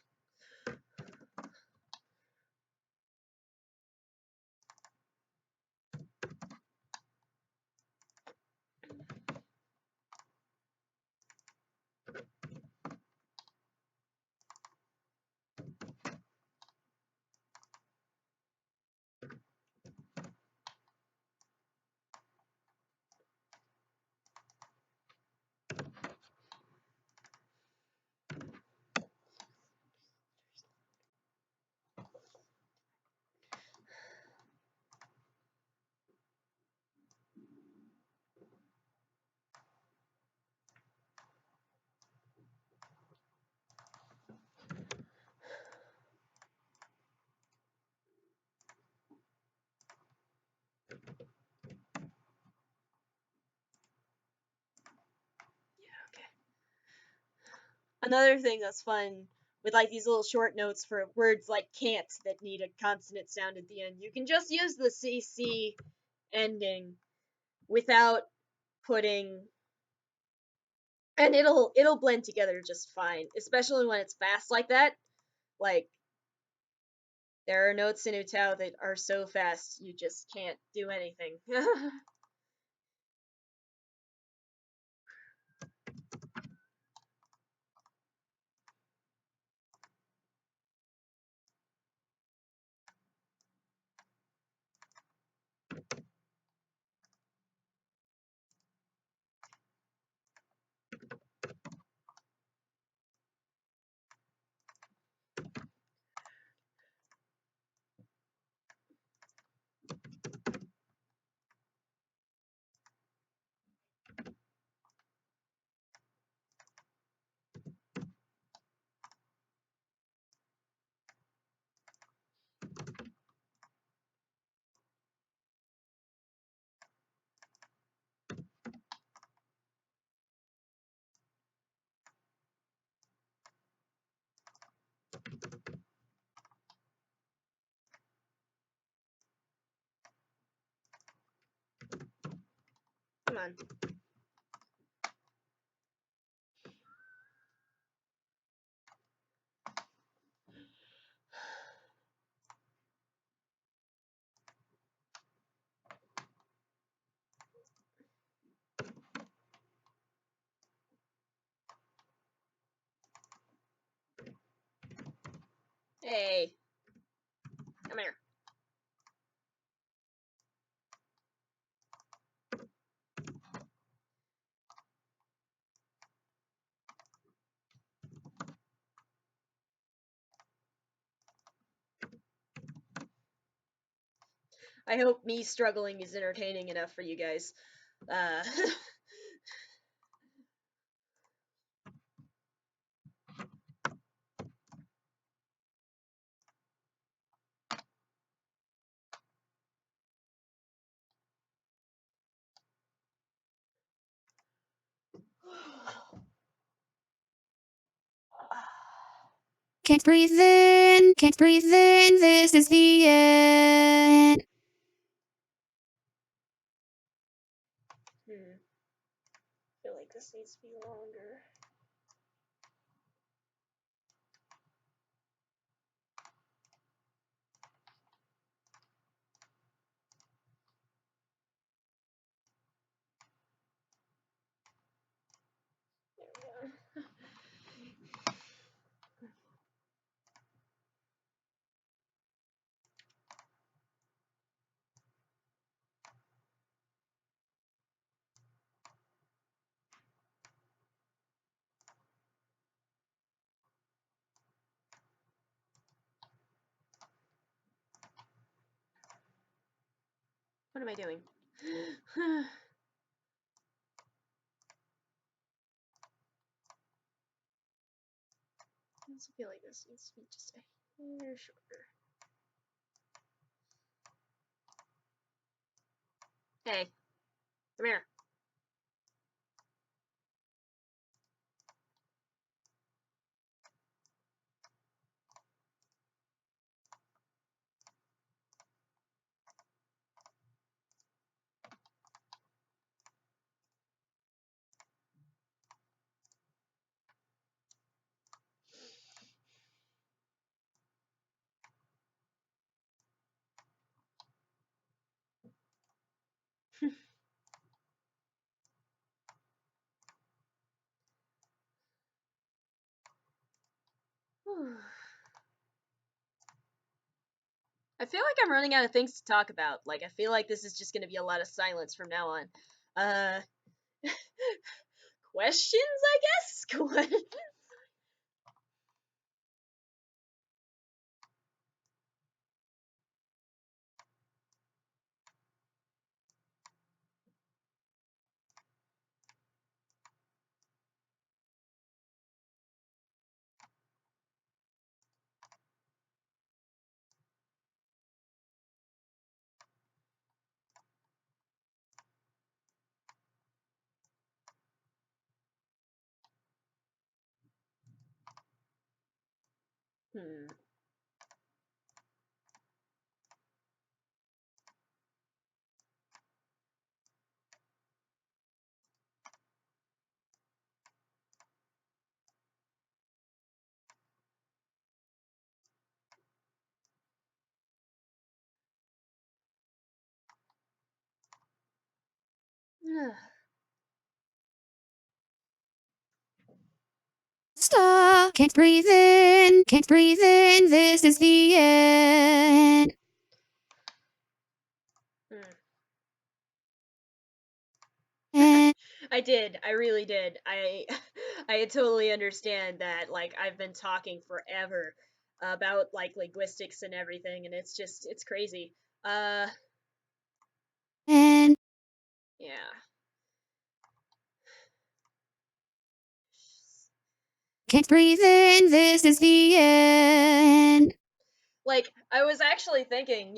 Another thing that's fun with like these little short notes for words like can't that need a consonant sound at the end, you can just use the CC ending without putting, and it'll blend together just fine, especially when it's fast like that. Like there are notes in Utao that are so fast you just can't do anything. Come on. Hey, come here. I hope me struggling is entertaining enough for you guys.
Can't breathe in, this is the end.
I feel like this needs to be longer. There we go. What am I doing? I also feel like this needs to be just a hair shorter. Hey, come here. I feel like I'm running out of things to talk about. Like, I feel like this is just gonna be a lot of silence from now on. Uh, questions, I guess? Hmm.
Stop. Can't breathe in. Can't breathe in. This is the end.
Hmm.
And
I did. I really did. I totally understand that. Like, I've been talking forever about like linguistics and everything, and it's crazy. Uh,
and
yeah.
can't breathe in. This is the end.
Like, I was actually thinking,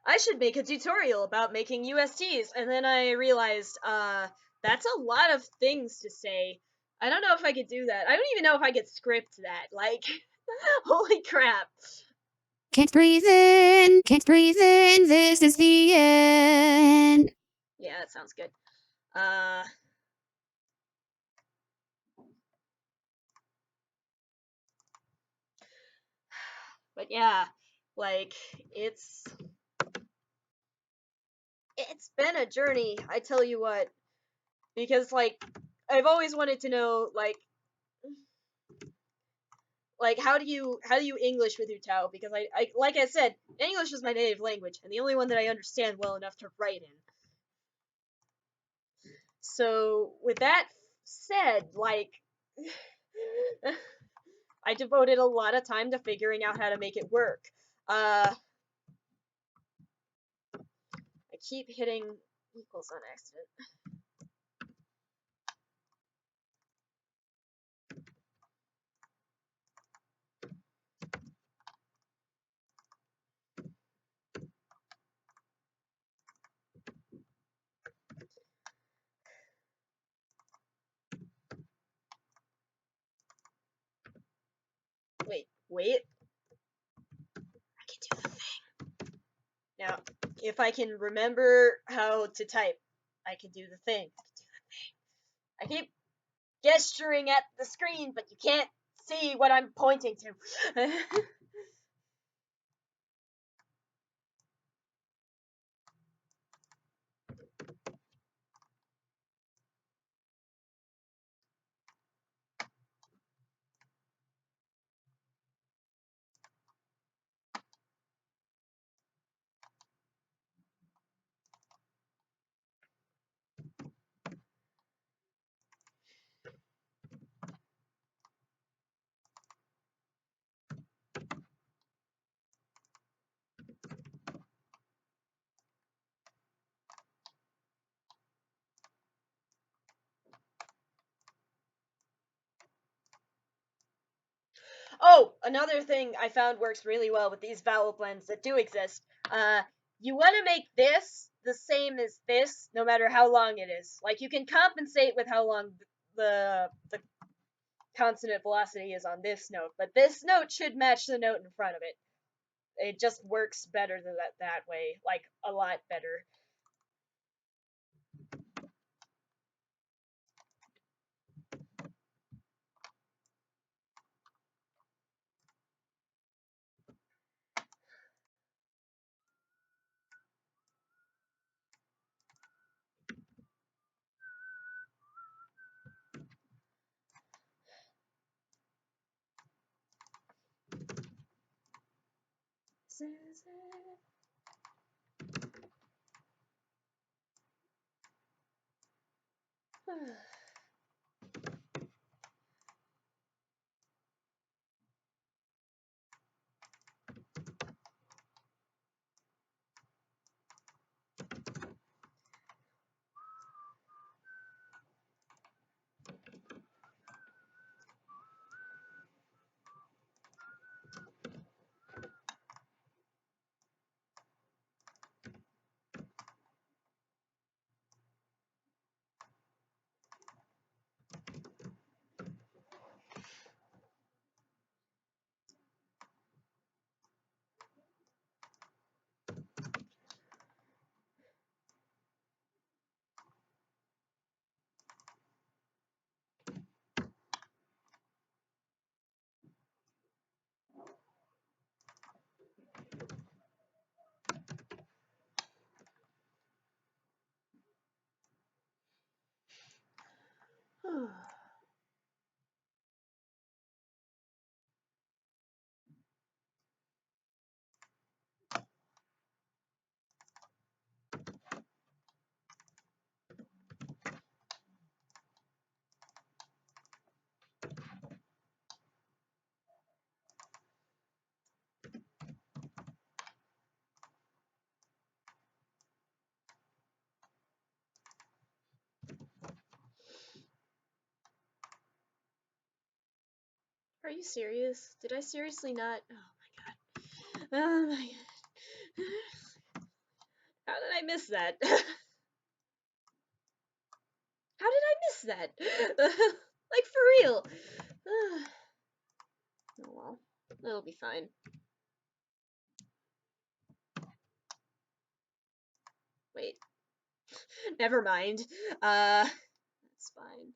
I should make a tutorial about making USTs, and then I realized, that's a lot of things to say. I don't know if I could do that. I don't even know if I could script that. Like, holy crap.
Can't breathe in. Can't breathe in. This is the end.
Yeah, that sounds good. Uh, but yeah, like, it's been a journey, I tell you what, because, like, I've always wanted to know, like how do you English with Utao? Because I like I said, English is my native language and the only one that I understand well enough to write in. So with that said, like, I devoted a lot of time to figuring out how to make it work. I keep hitting equals on accident. Wait. I can do the thing. Now, if I can remember how to type, I can do the thing. I keep gesturing at the screen, but you can't see what I'm pointing to. Oh, another thing I found works really well with these vowel blends that do exist. Uh, you want to make this the same as this, no matter how long it is. Like, you can compensate with how long the consonant velocity is on this note, but this note should match the note in front of it. It just works better than that way, like a lot better. This is it. Are you serious? Did I seriously not? Oh my god. Oh my god. How did I miss that? How did I miss that? Like, for real. Oh well. It'll be fine. Wait. Never mind. That's fine.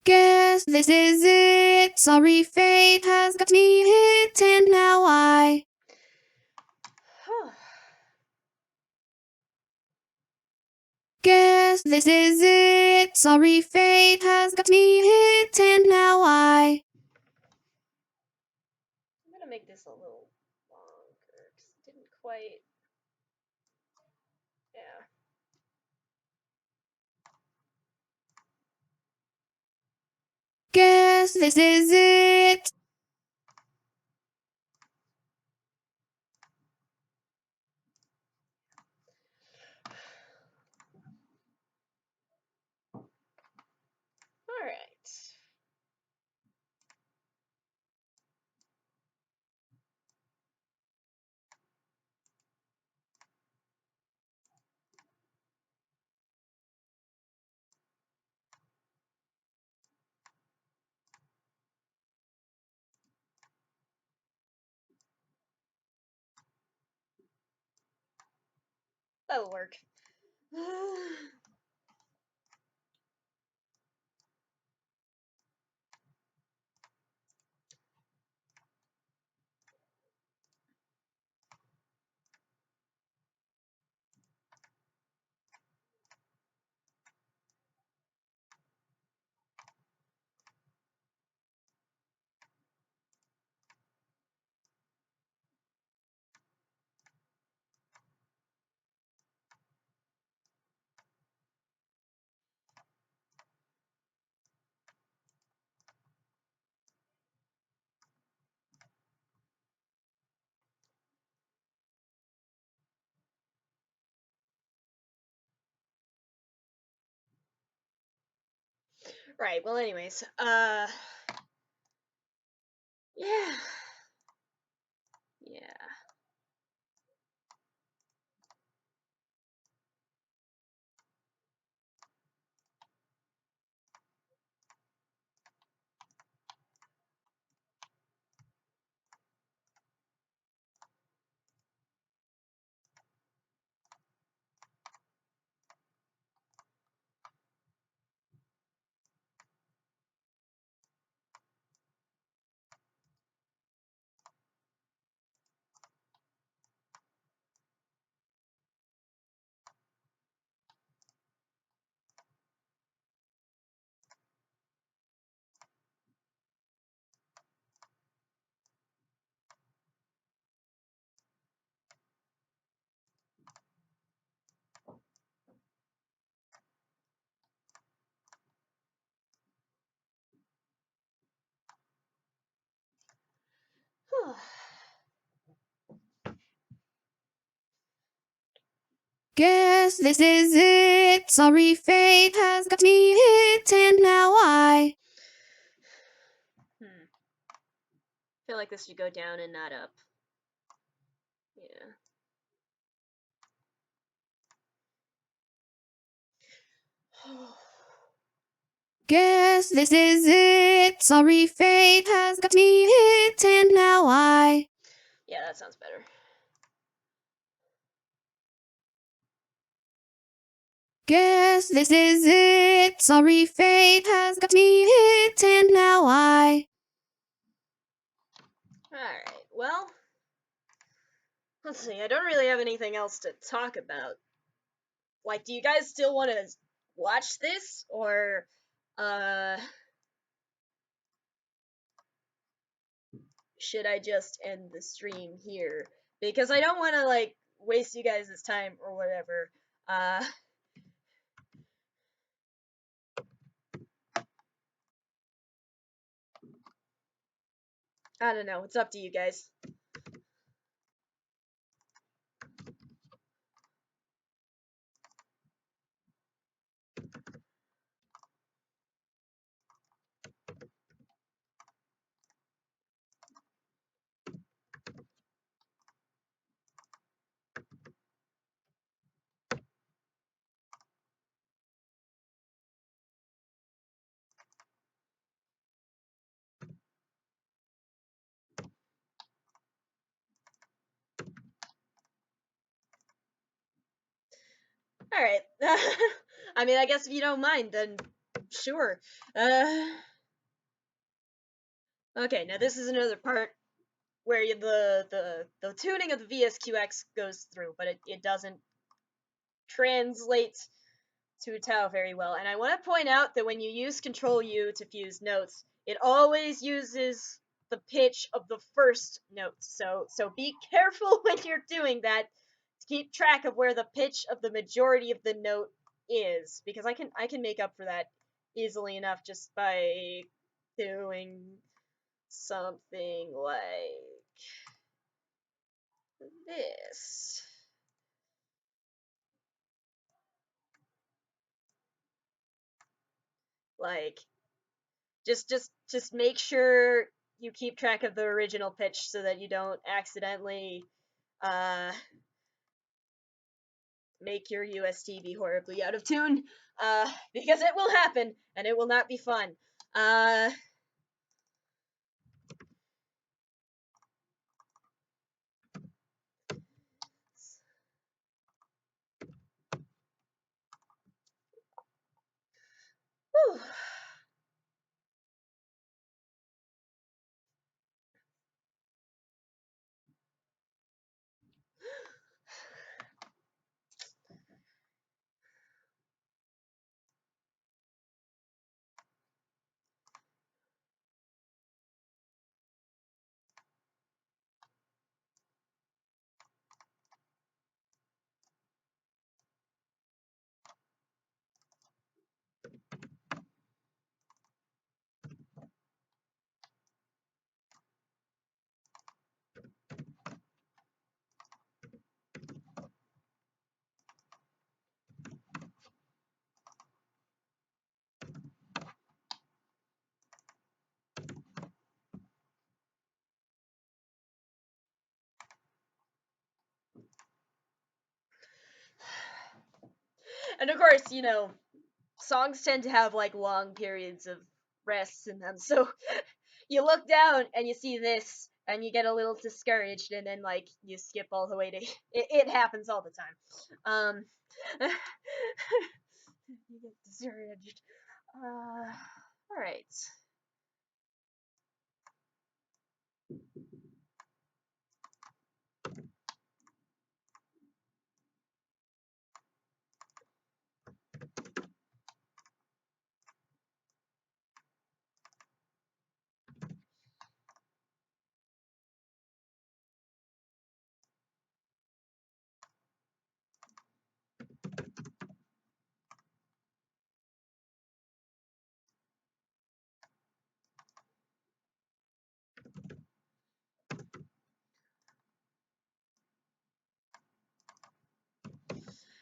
Guess this is it. Sorry, fate has got me hit, and now I guess this is it. Sorry, fate has got me hit, and now I
I'm gonna make this a little longer because it didn't quite. Yeah.
guess this is it.
Alright. That'll work. Right, well, anyways, yeah. Yeah.
Guess this is it. Sorry, fate has got me hit, and now I
feel like this should go down and not up. Yeah.
guess this is it. Sorry, fate has got me hit, and now I
Yeah, that sounds better.
guess this is it. Sorry, fate has got me hit, and now I
Alright, well, let's see, I don't really have anything else to talk about. Like, do you guys still want to watch this, or, should I just end the stream here? Because I don't want to, like, waste you guys' time or whatever. I don't know, it's up to you guys. Alright. I mean, I guess if you don't mind, then sure. Okay, now this is another part where the tuning of the VSQx goes through, but it doesn't translate to tau very well. And I want to point out that when you use Control U to fuse notes, it always uses the pitch of the first note. So be careful when you're doing that to keep track of where the pitch of the majority of the note is, because I can make up for that easily enough just by doing something like this. Like, just make sure you keep track of the original pitch so that you don't accidentally make your UST be horribly out of tune, because it will happen and it will not be fun. Whew. And of course, songs tend to have like long periods of rests in them, so you look down and you see this and you get a little discouraged, and then like you skip all the way to it happens all the time. You get discouraged. All right.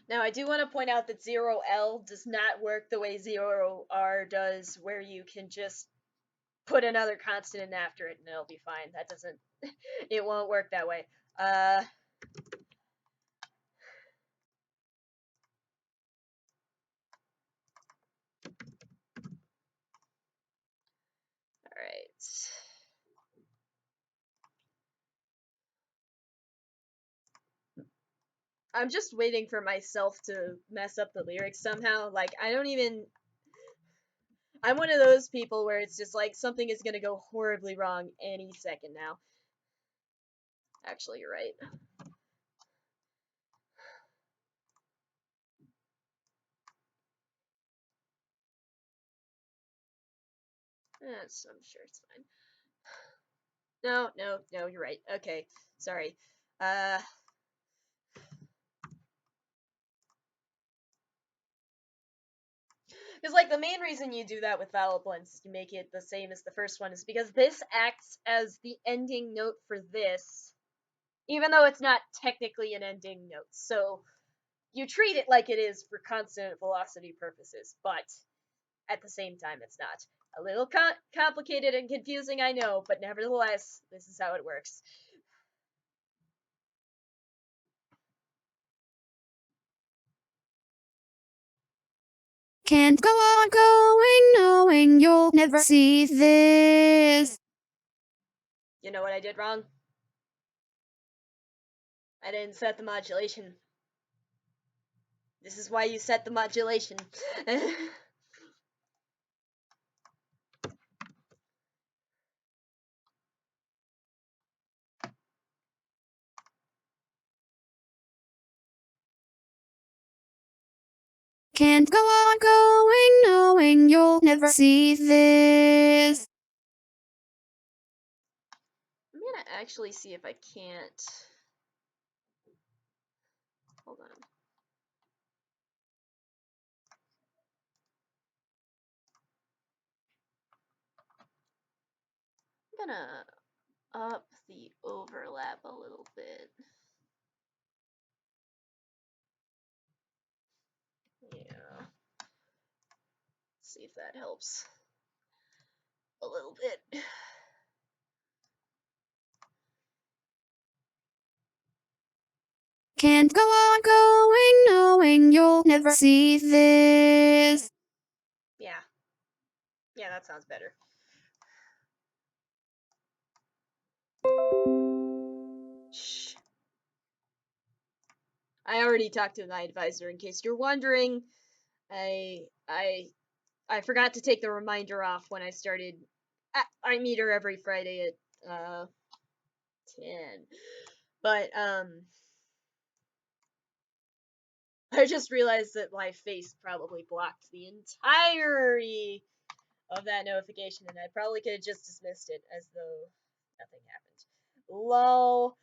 Now, I do want to point out that 0L does not work the way 0R does, where you can just put another consonant after it and it'll be fine. That doesn't, it won't work that way. Alright. I'm just waiting for myself to mess up the lyrics somehow. Like, I don't even. I'm one of those people where it's just like something is gonna go horribly wrong any second now. Actually, you're right. I'm sure it's fine. No, no, no, you're right. Okay, sorry. Because, like, the main reason you do that with vowel blends, you make it the same as the first one, is because this acts as the ending note for this, even though it's not technically an ending note. So, you treat it like it is for consonant velocity purposes, but at the same time, it's not. A little complicated and confusing, I know, but nevertheless, this is how it works.
Can't go on going knowing you'll never see this.
You know what I did wrong? I didn't set the modulation. This is why you set the modulation.
Can't go on going knowing you'll never see this.
I'm gonna actually see if I can't. Hold on. I'm gonna up the overlap a little bit. Yeah. See if that helps a little bit.
Can't go on going knowing you'll never see this.
Yeah. Yeah, that sounds better. Shh. I already talked to my advisor in case you're wondering. I I I forgot to take the reminder off when I started. I meet her every Friday at 10. But I just realized that my face probably blocked the entirety of that notification, and I probably could have just dismissed it as though nothing happened. Lol.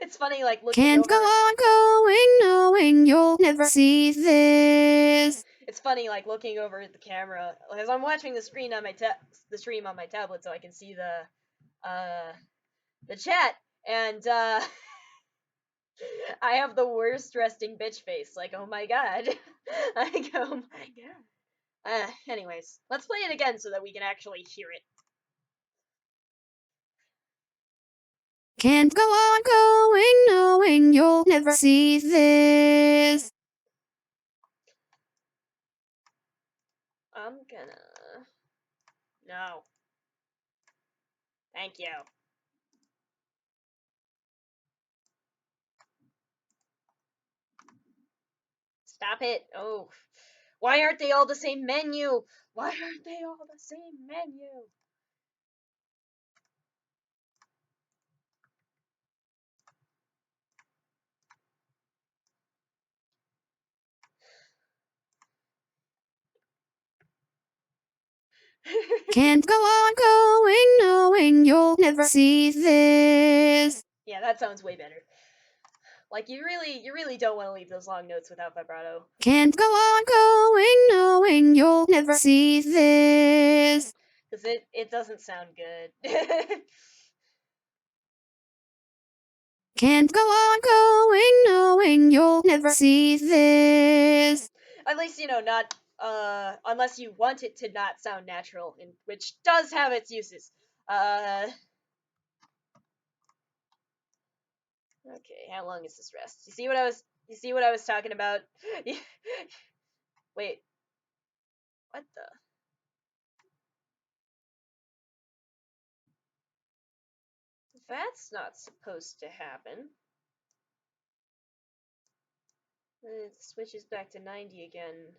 It's funny, like, looking
Can't go
over.
on going, knowing you'll never see this.
It's funny, like, looking over at the camera as I'm watching the screen on my the stream on my tablet, so I can see the chat, and I have the worst resting bitch face. Like, oh my god, like, oh my god. Anyways, let's play it again so that we can actually hear it.
Can't go on going, knowing you'll never see this.
I'm gonna. No. Thank you. Stop it. Oh. Why aren't they all the same menu? Why aren't they all the same menu?
Can't go on going, knowing you'll never see this.
Yeah, that sounds way better. Like, you really don't want to leave those long notes without vibrato.
Can't go on going, knowing you'll never see this.
Because it doesn't sound good.
Can't go on going, knowing you'll never see this.
At least, not, unless you want it to not sound natural, which does have its uses. Okay, how long is this rest? You see what I was talking about? Wait, what the? That's not supposed to happen. It switches back to 90 again.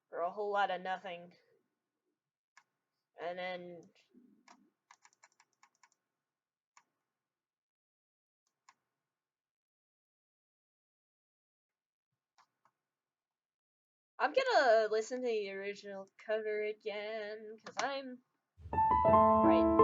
For a whole lot of nothing. And then... I'm gonna listen to the original cover again, because I'm frightened.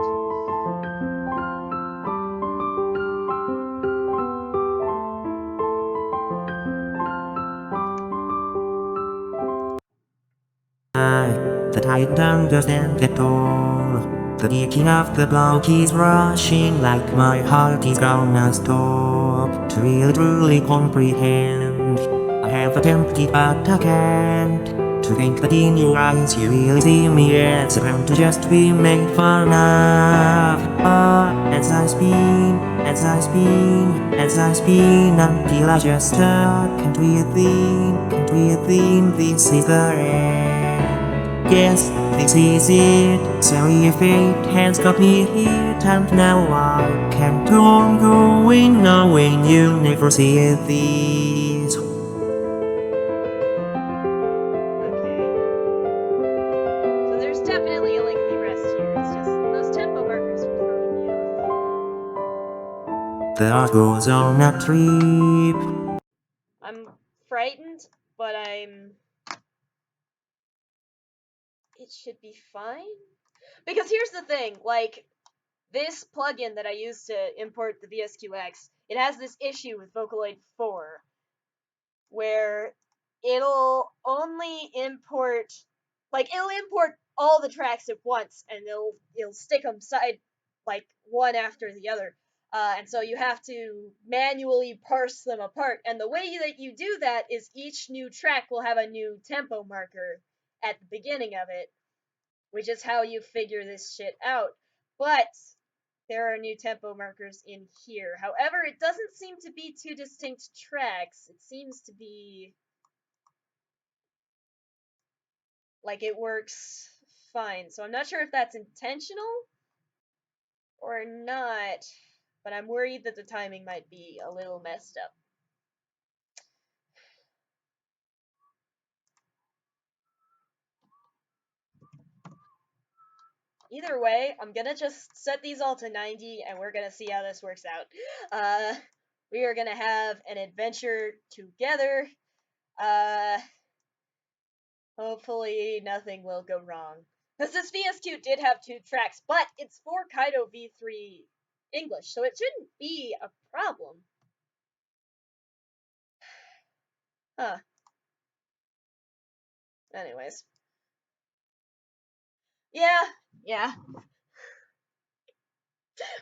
That I don't understand at all. The ticking of the clock is rushing like my heart is gonna stop. To really truly comprehend, I have attempted but I can't. To think that in your eyes you really see me as a friend to just be made fun of. As I spin, as I spin, as I spin until I just stop. Can't we think this is the end? Yes, this is it. Sorry if fate has got me here, and now I can't on going, knowing you'll never see this.
Okay. So there's definitely a lengthy rest here. It's just those tempo markers are throwing me off.
The art goes on a trip.
I'm frightened, but it should be fine. Because here's the thing, like, this plugin that I use to import the VSQx, it has this issue with Vocaloid 4, where it'll only import, like, it'll import all the tracks at once, and it'll stick them side, like, one after the other. And so you have to manually parse them apart. And the way that you do that is each new track will have a new tempo marker at the beginning of it, which is how you figure this shit out. But there are new tempo markers in here. However, it doesn't seem to be two distinct tracks. It seems to be like it works fine. So I'm not sure if that's intentional or not, but I'm worried that the timing might be a little messed up. Either way, I'm gonna just set these all to 90 and we're gonna see how this works out. We are gonna have an adventure together. Hopefully nothing will go wrong. Because this VSQ did have two tracks, but it's for Kaido V3 English, so it shouldn't be a problem. Huh. Anyways. Yeah.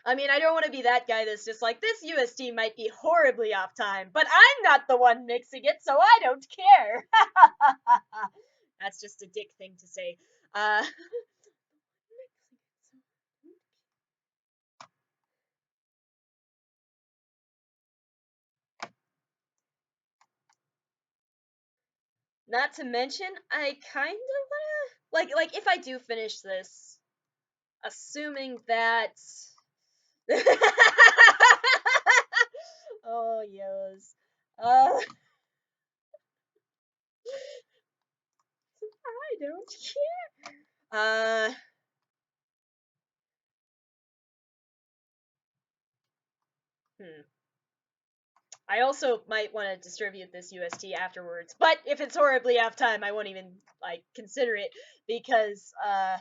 I mean, I don't want to be that guy that's just like, this UST might be horribly off time, but I'm not the one mixing it, so I don't care. That's just a dick thing to say. Not to mention, I kind of wanna like if I do finish this, assuming that. Oh yes. Uh, I don't care. Hmm. I also might want to distribute this UST afterwards, but if it's horribly off time, I won't even like consider it because uh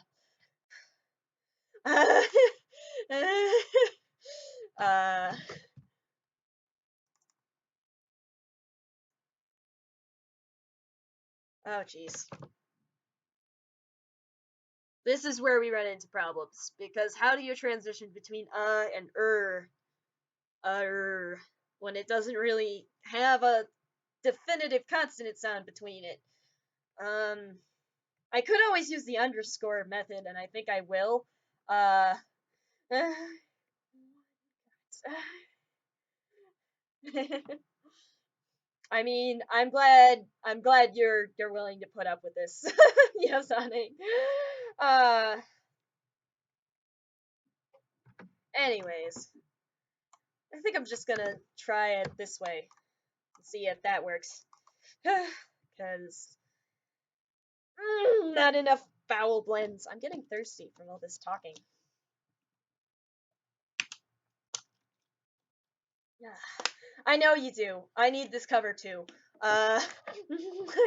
oh jeez. This is where we run into problems because how do you transition between and when it doesn't really have a definitive consonant sound between it? I could always use the underscore method, and I think I will. Uh, I mean, I'm glad you're willing to put up with this. Yes, honey. Uh, anyways, I think I'm just gonna try it this way and see if that works. Cause not enough vowel blends. I'm getting thirsty from all this talking. I know you do. I need this cover too. I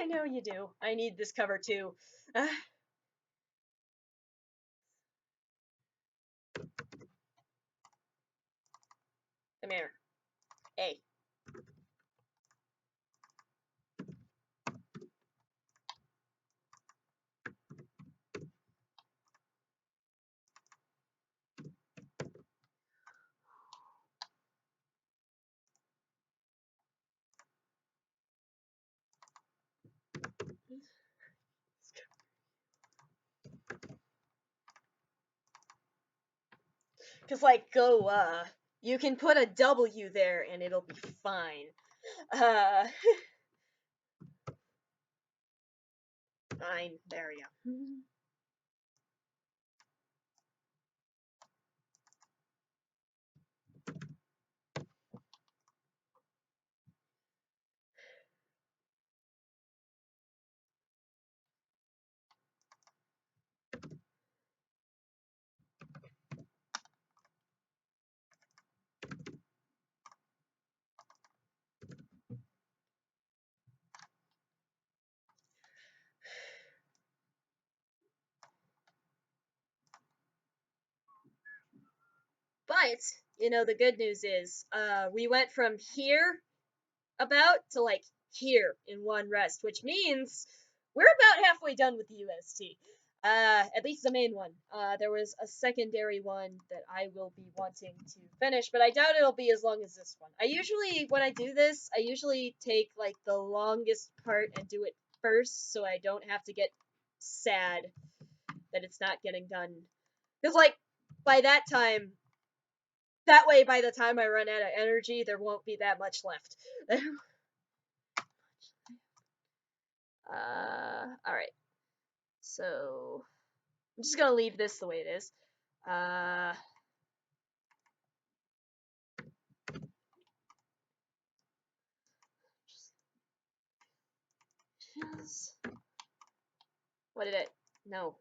know you do. I need this cover too. Come here. Hey. Cause like go you can put a W there and it'll be fine. Uh fine. There we go. But, the good news is, we went from here about to like here in one rest, which means we're about halfway done with the UST. At least the main one. There was a secondary one that I will be wanting to finish, but I doubt it'll be as long as this one. When I do this, I usually take like the longest part and do it first, so I don't have to get sad that it's not getting done. Because like by that way, by the time I run out of energy, there won't be that much left. Alright. So, I'm just gonna leave this the way it is. What did it? No.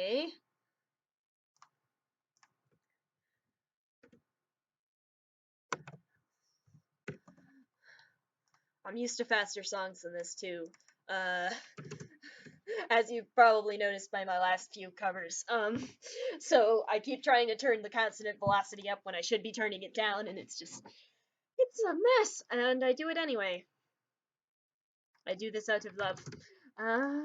Okay. I'm used to faster songs than this too. Uh, as you've probably noticed by my last few covers. So I keep trying to turn the consonant velocity up when I should be turning it down, and it's a mess, and I do it anyway. I do this out of love. Uh,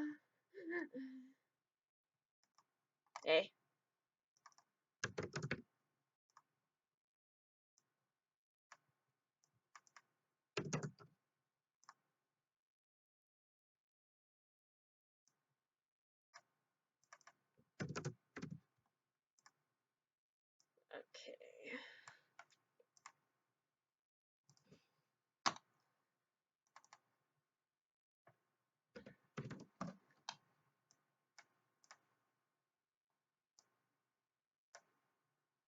hey. Okay.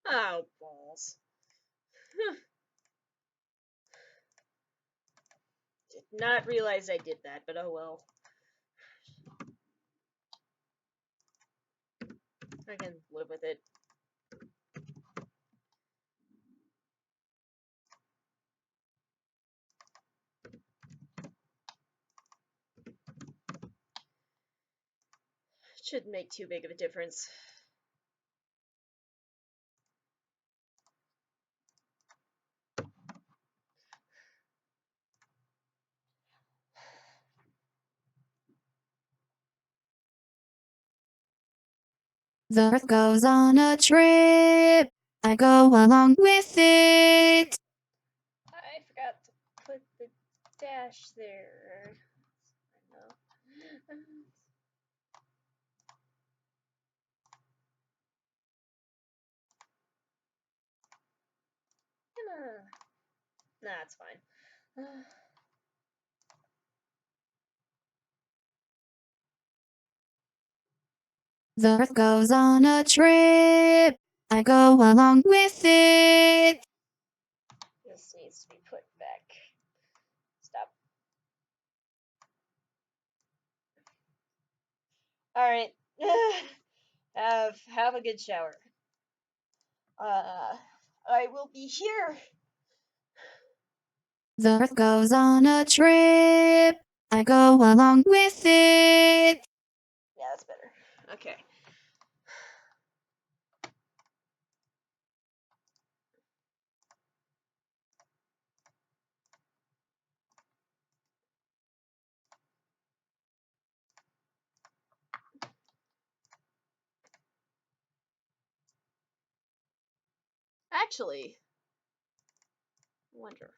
Oh, balls. Did not realize I did that, but oh well. I can live with it. Shouldn't make too big of a difference.
The earth goes on a trip. I go along with it.
I forgot to put the dash there. I know. Nah, it's fine.
The earth goes on a trip. I go along with it.
This needs to be put back. Stop. Alright. Have a good shower. I will be here.
The earth goes on a trip. I go along with it.
Yeah, that's better. Okay. Actually, I wonder.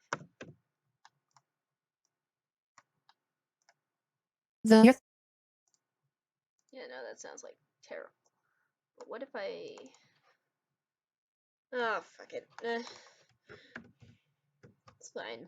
The earth.
Yeah, no, that sounds like terrible. But what if I? Oh, fuck it. It's fine.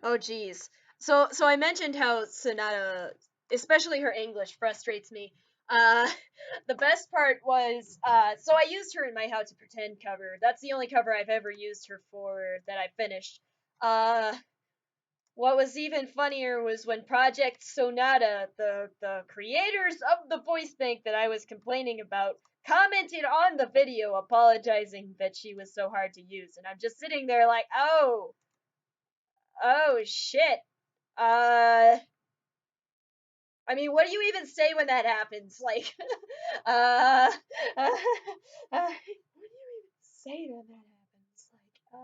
Oh, geez. So I mentioned how Sonata, especially her English, frustrates me. Uh, the best part was, so I used her in my How to Pretend cover. That's the only cover I've ever used her for that I finished. Uh, what was even funnier was when Project Sonata, the creators of the voice bank that I was complaining about, commented on the video apologizing that she was so hard to use, and I'm just sitting there like, oh shit. Uh, I mean, what do you even say when that happens? Like, uh, what do you even say when that happens? Like,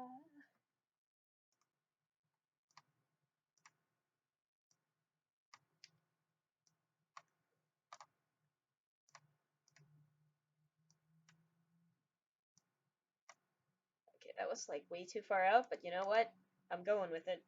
okay, that was like way too far out, but you know what? I'm going with it.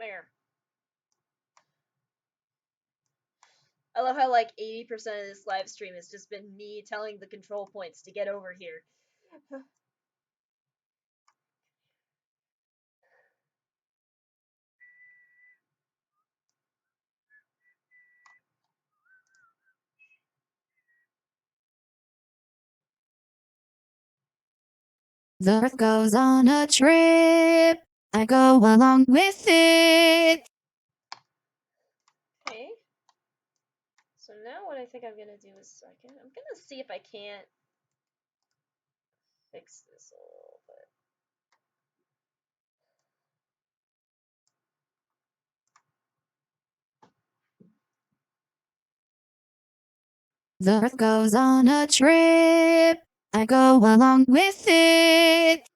here. I love how like 80% of this live stream has just been me telling the control points to get over here.
The earth goes on a trip. I go along with it.
Okay. So now what I think I'm gonna do is I'm gonna see if I can't fix this a little bit.
The earth goes on a trip. I go along with it.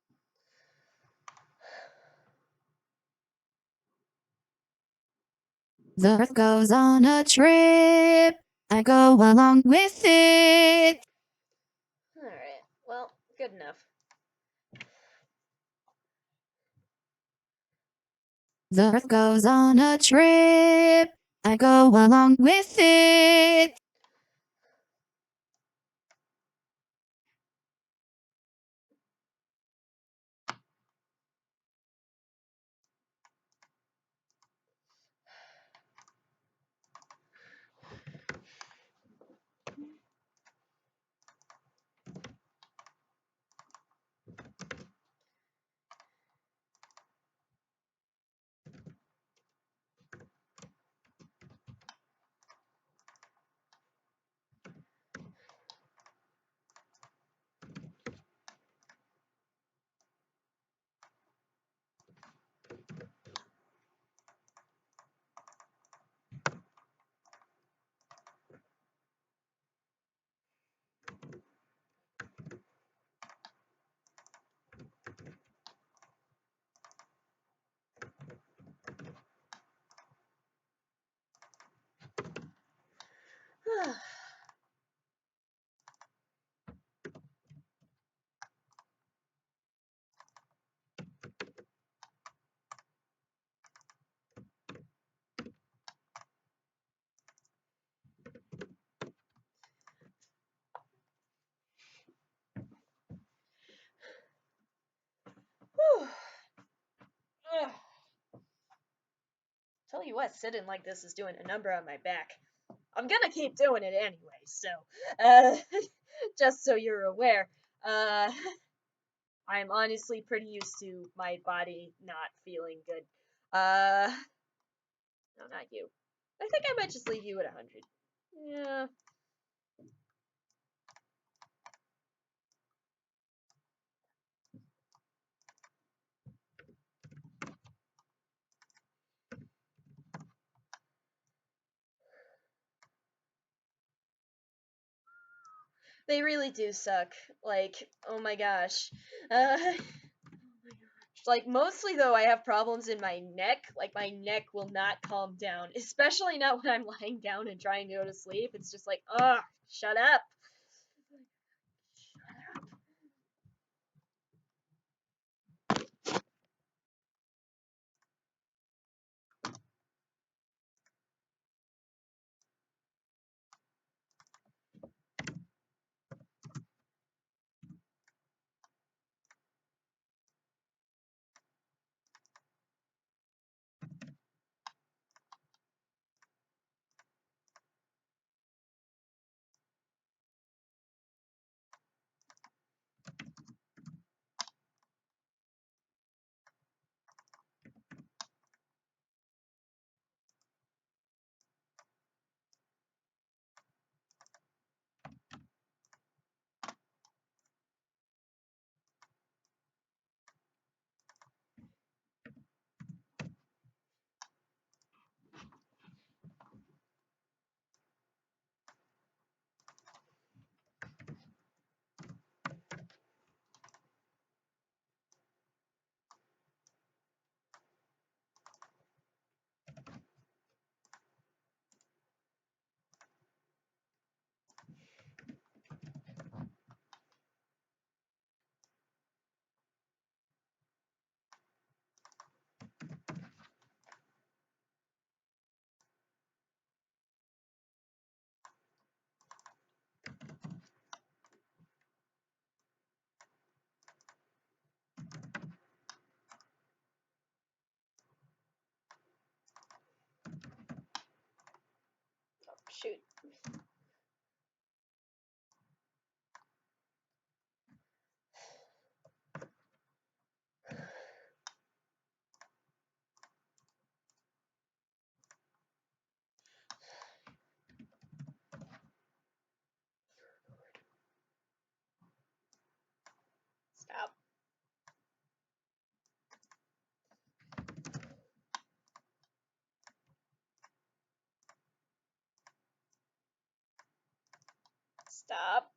The earth goes on a trip. I go along with it.
Alright, well, good enough.
The earth goes on a trip. I go along with it.
Tell you what, sitting like this is doing a number on my back. I'm gonna keep doing it anyway, so, uh, just so you're aware. Uh, I'm honestly pretty used to my body not feeling good. No, not you. I think I might just leave you at 100. Yeah. They really do suck. Like, oh my gosh. Uh, like, mostly though, I have problems in my neck. Like, my neck will not calm down, especially not when I'm lying down and trying to go to sleep. It's just like, ugh, shut up. Shoot. Stop. Stop.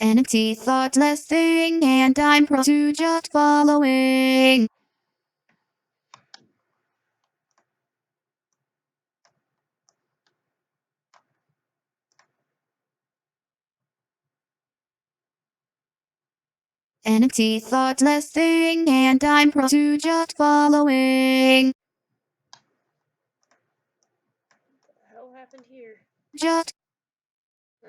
An empty, thoughtless thing, and I'm prone to just following. An empty, thoughtless thing, and I'm prone to just following.
What the hell happened here?
Just
Uh.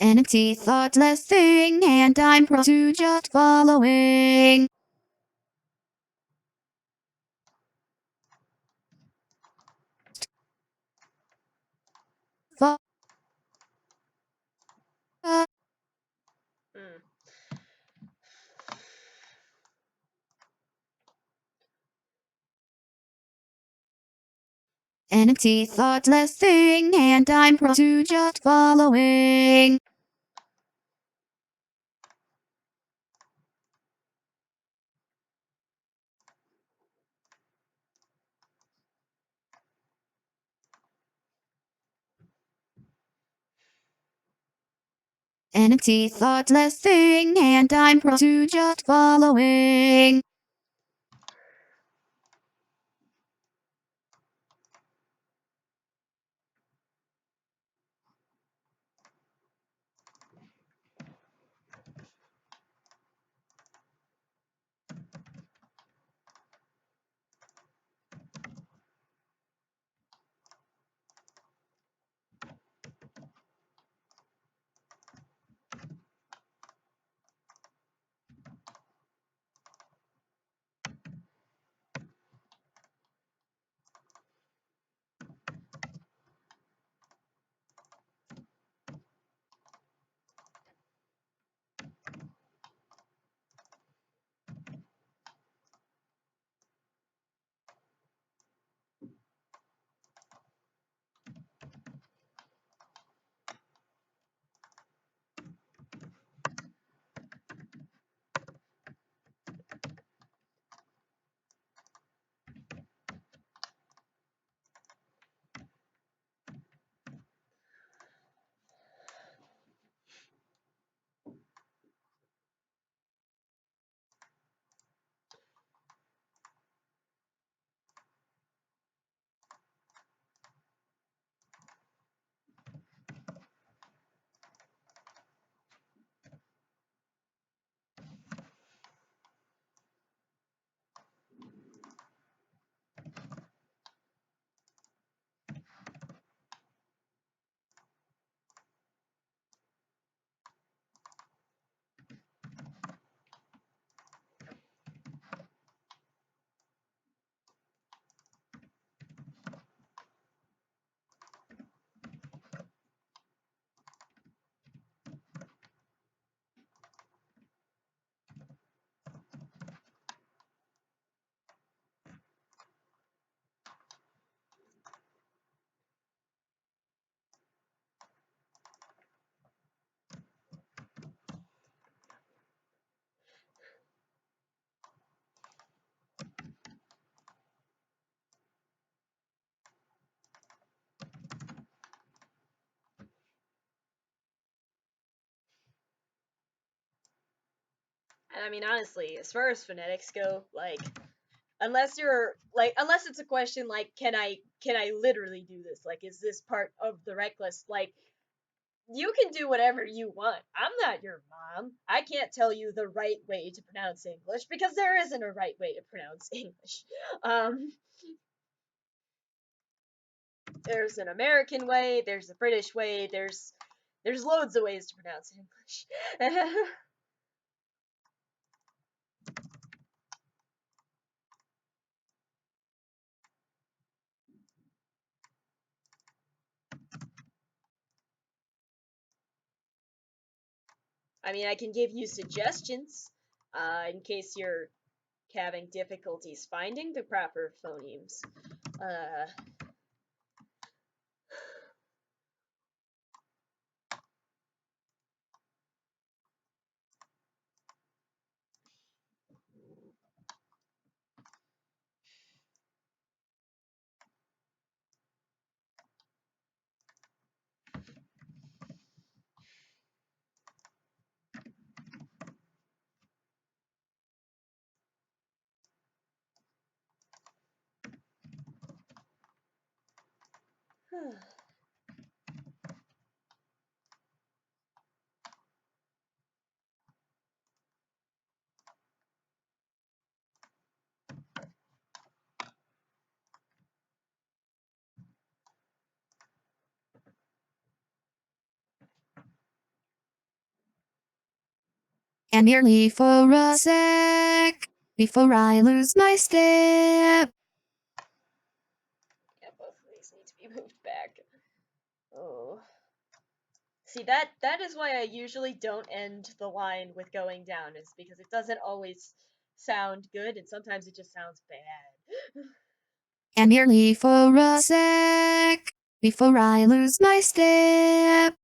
an empty, thoughtless thing, and I'm prone to just following. Fo-
Mm.
An empty, thoughtless thing, and I'm prone to just following. An empty, thoughtless thing, and I'm prone to just following.
And I mean, honestly, as far as phonetics go, like, unless it's a question like, can I literally do this? Like, is this part of the reckless? Like, you can do whatever you want. I'm not your mom. I can't tell you the right way to pronounce English because there isn't a right way to pronounce English. Um, there's an American way, there's a British way, there's loads of ways to pronounce English. I mean, I can give you suggestions in case you're having difficulties finding the proper phonemes. Uh,
And nearly for a sec, before I lose my step.
yeah, both of these need to be moved back. Oh. See, that is why I usually don't end the line with going down, is because it doesn't always sound good, and sometimes it just sounds bad.
And nearly for a sec, before I lose my step.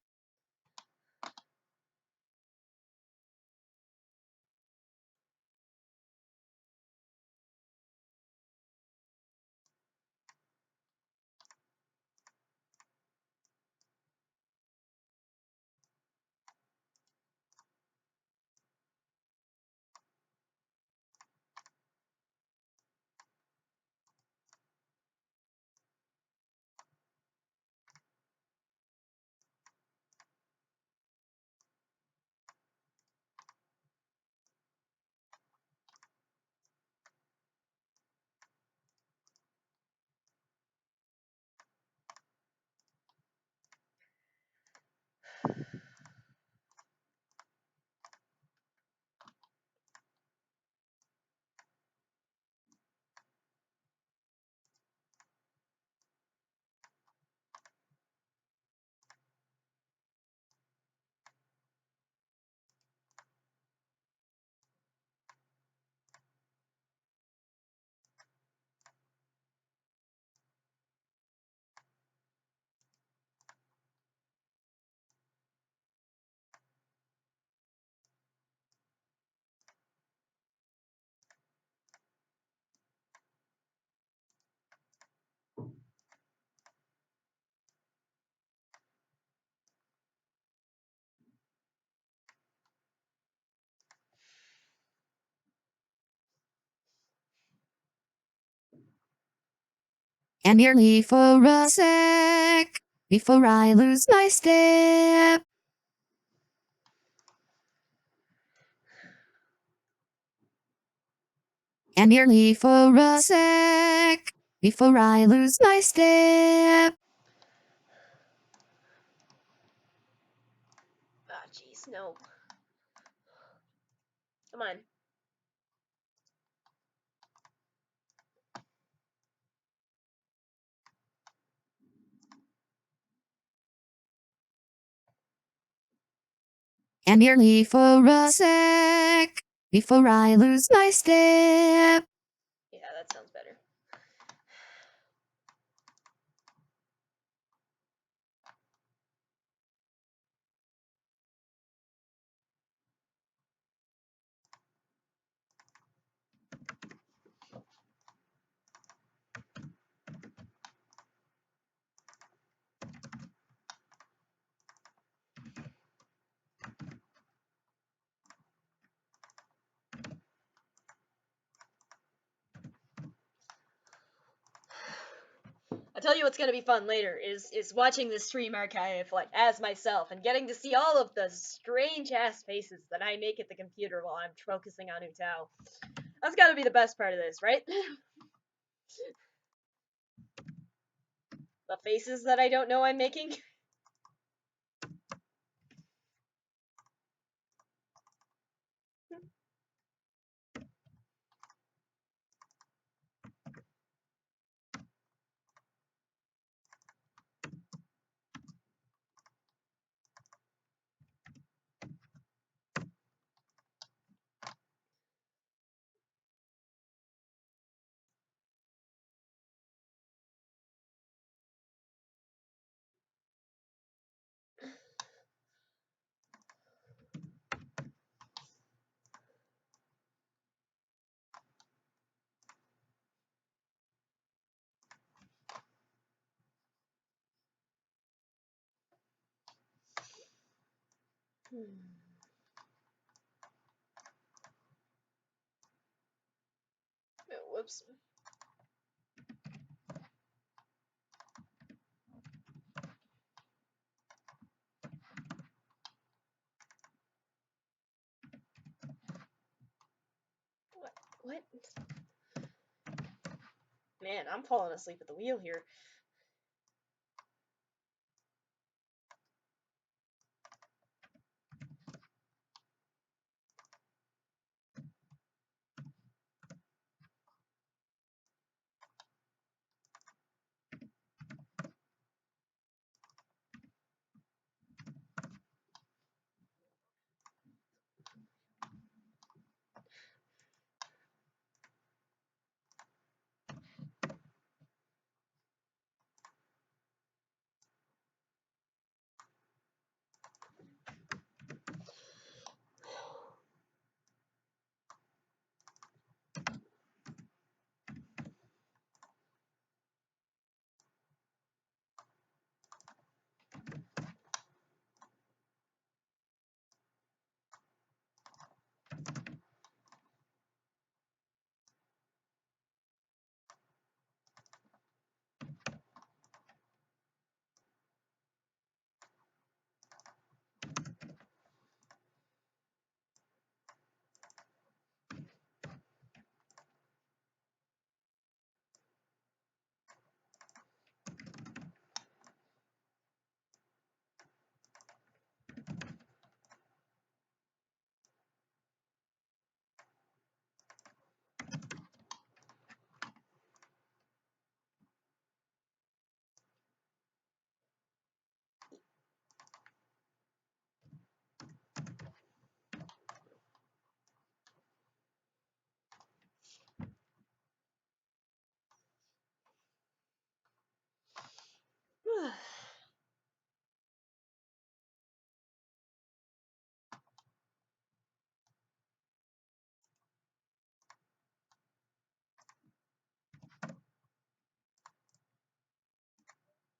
And nearly for a sec, before I lose my step. And nearly for a sec, before I lose my step.
Ah, jeez, no. Come on.
And nearly for a sec, before I lose my step.
Yeah, that sounds better. I'll tell you what's gonna be fun later is watching the stream archive like as myself and getting to see all of the strange ass faces that I make at the computer while I'm focusing on Utao. That's gotta be the best part of this, right? The faces that I don't know I'm making. Oh, whoops. What? Man, I'm falling asleep at the wheel here.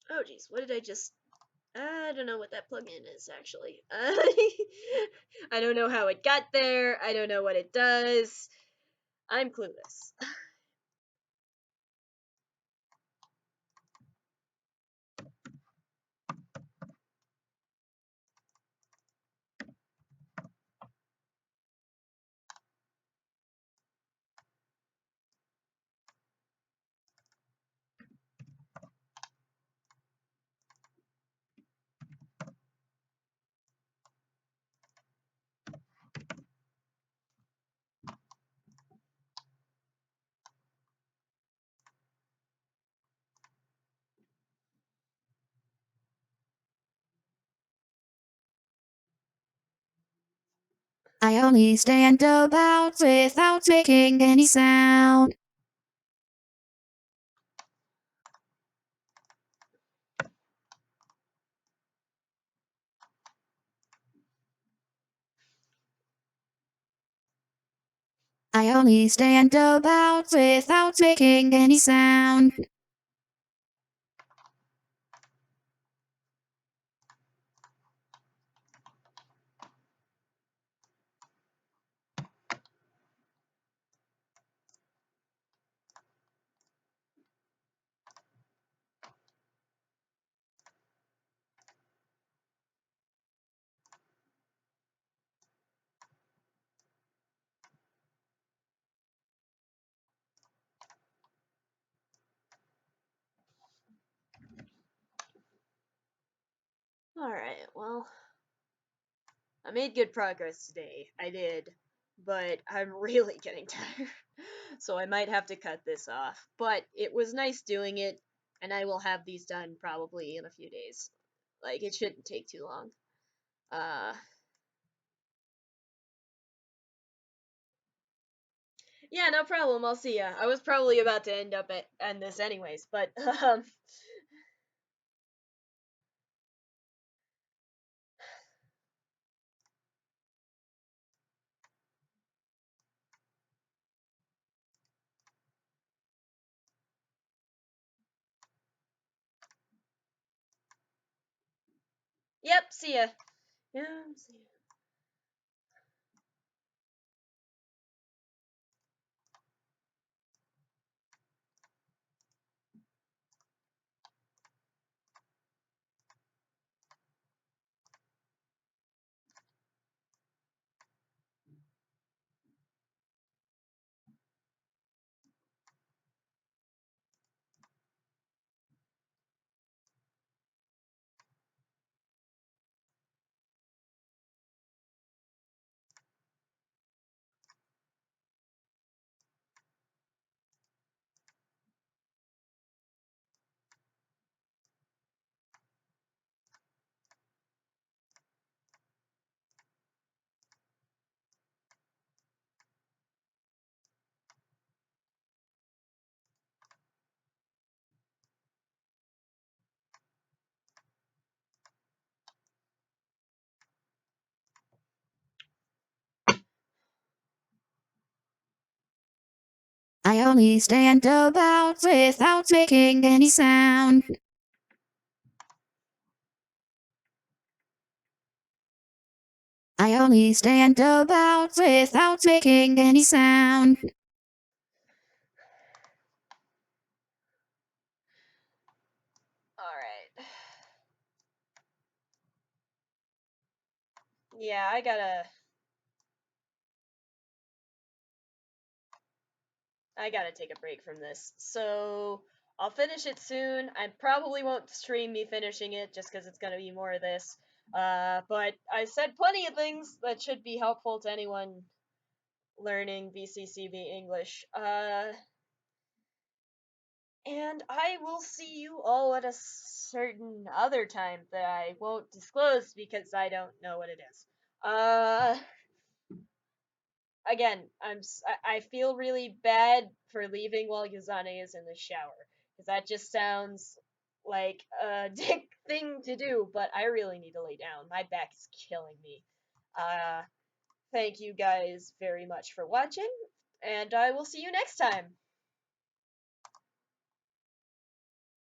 Oh jeez, what did I just... I don't know what that plugin is, actually. I don't know how it got there. I don't know what it does. I'm clueless.
I only stand about without making any sound. I only stand about without making any sound.
Alright, well, I made good progress today. I did. But I'm really getting tired. So I might have to cut this off. But it was nice doing it, and I will have these done probably in a few days. Like, it shouldn't take too long. Uh, yeah, no problem. I'll see ya. I was probably about to end this anyways, but yep. See ya. Yeah. See ya.
I only stand about without making any sound. I only stand about without making any sound.
All right. Yeah, I gotta take a break from this. So I'll finish it soon. I probably won't stream me finishing it just because it's gonna be more of this. But I said plenty of things that should be helpful to anyone learning VCCB English. And I will see you all at a certain other time that I won't disclose because I don't know what it is. Again, I feel really bad for leaving while Yazane is in the shower because that just sounds like a dick thing to do. But I really need to lay down. My back is killing me. Uh, thank you guys very much for watching, and I will see you next time.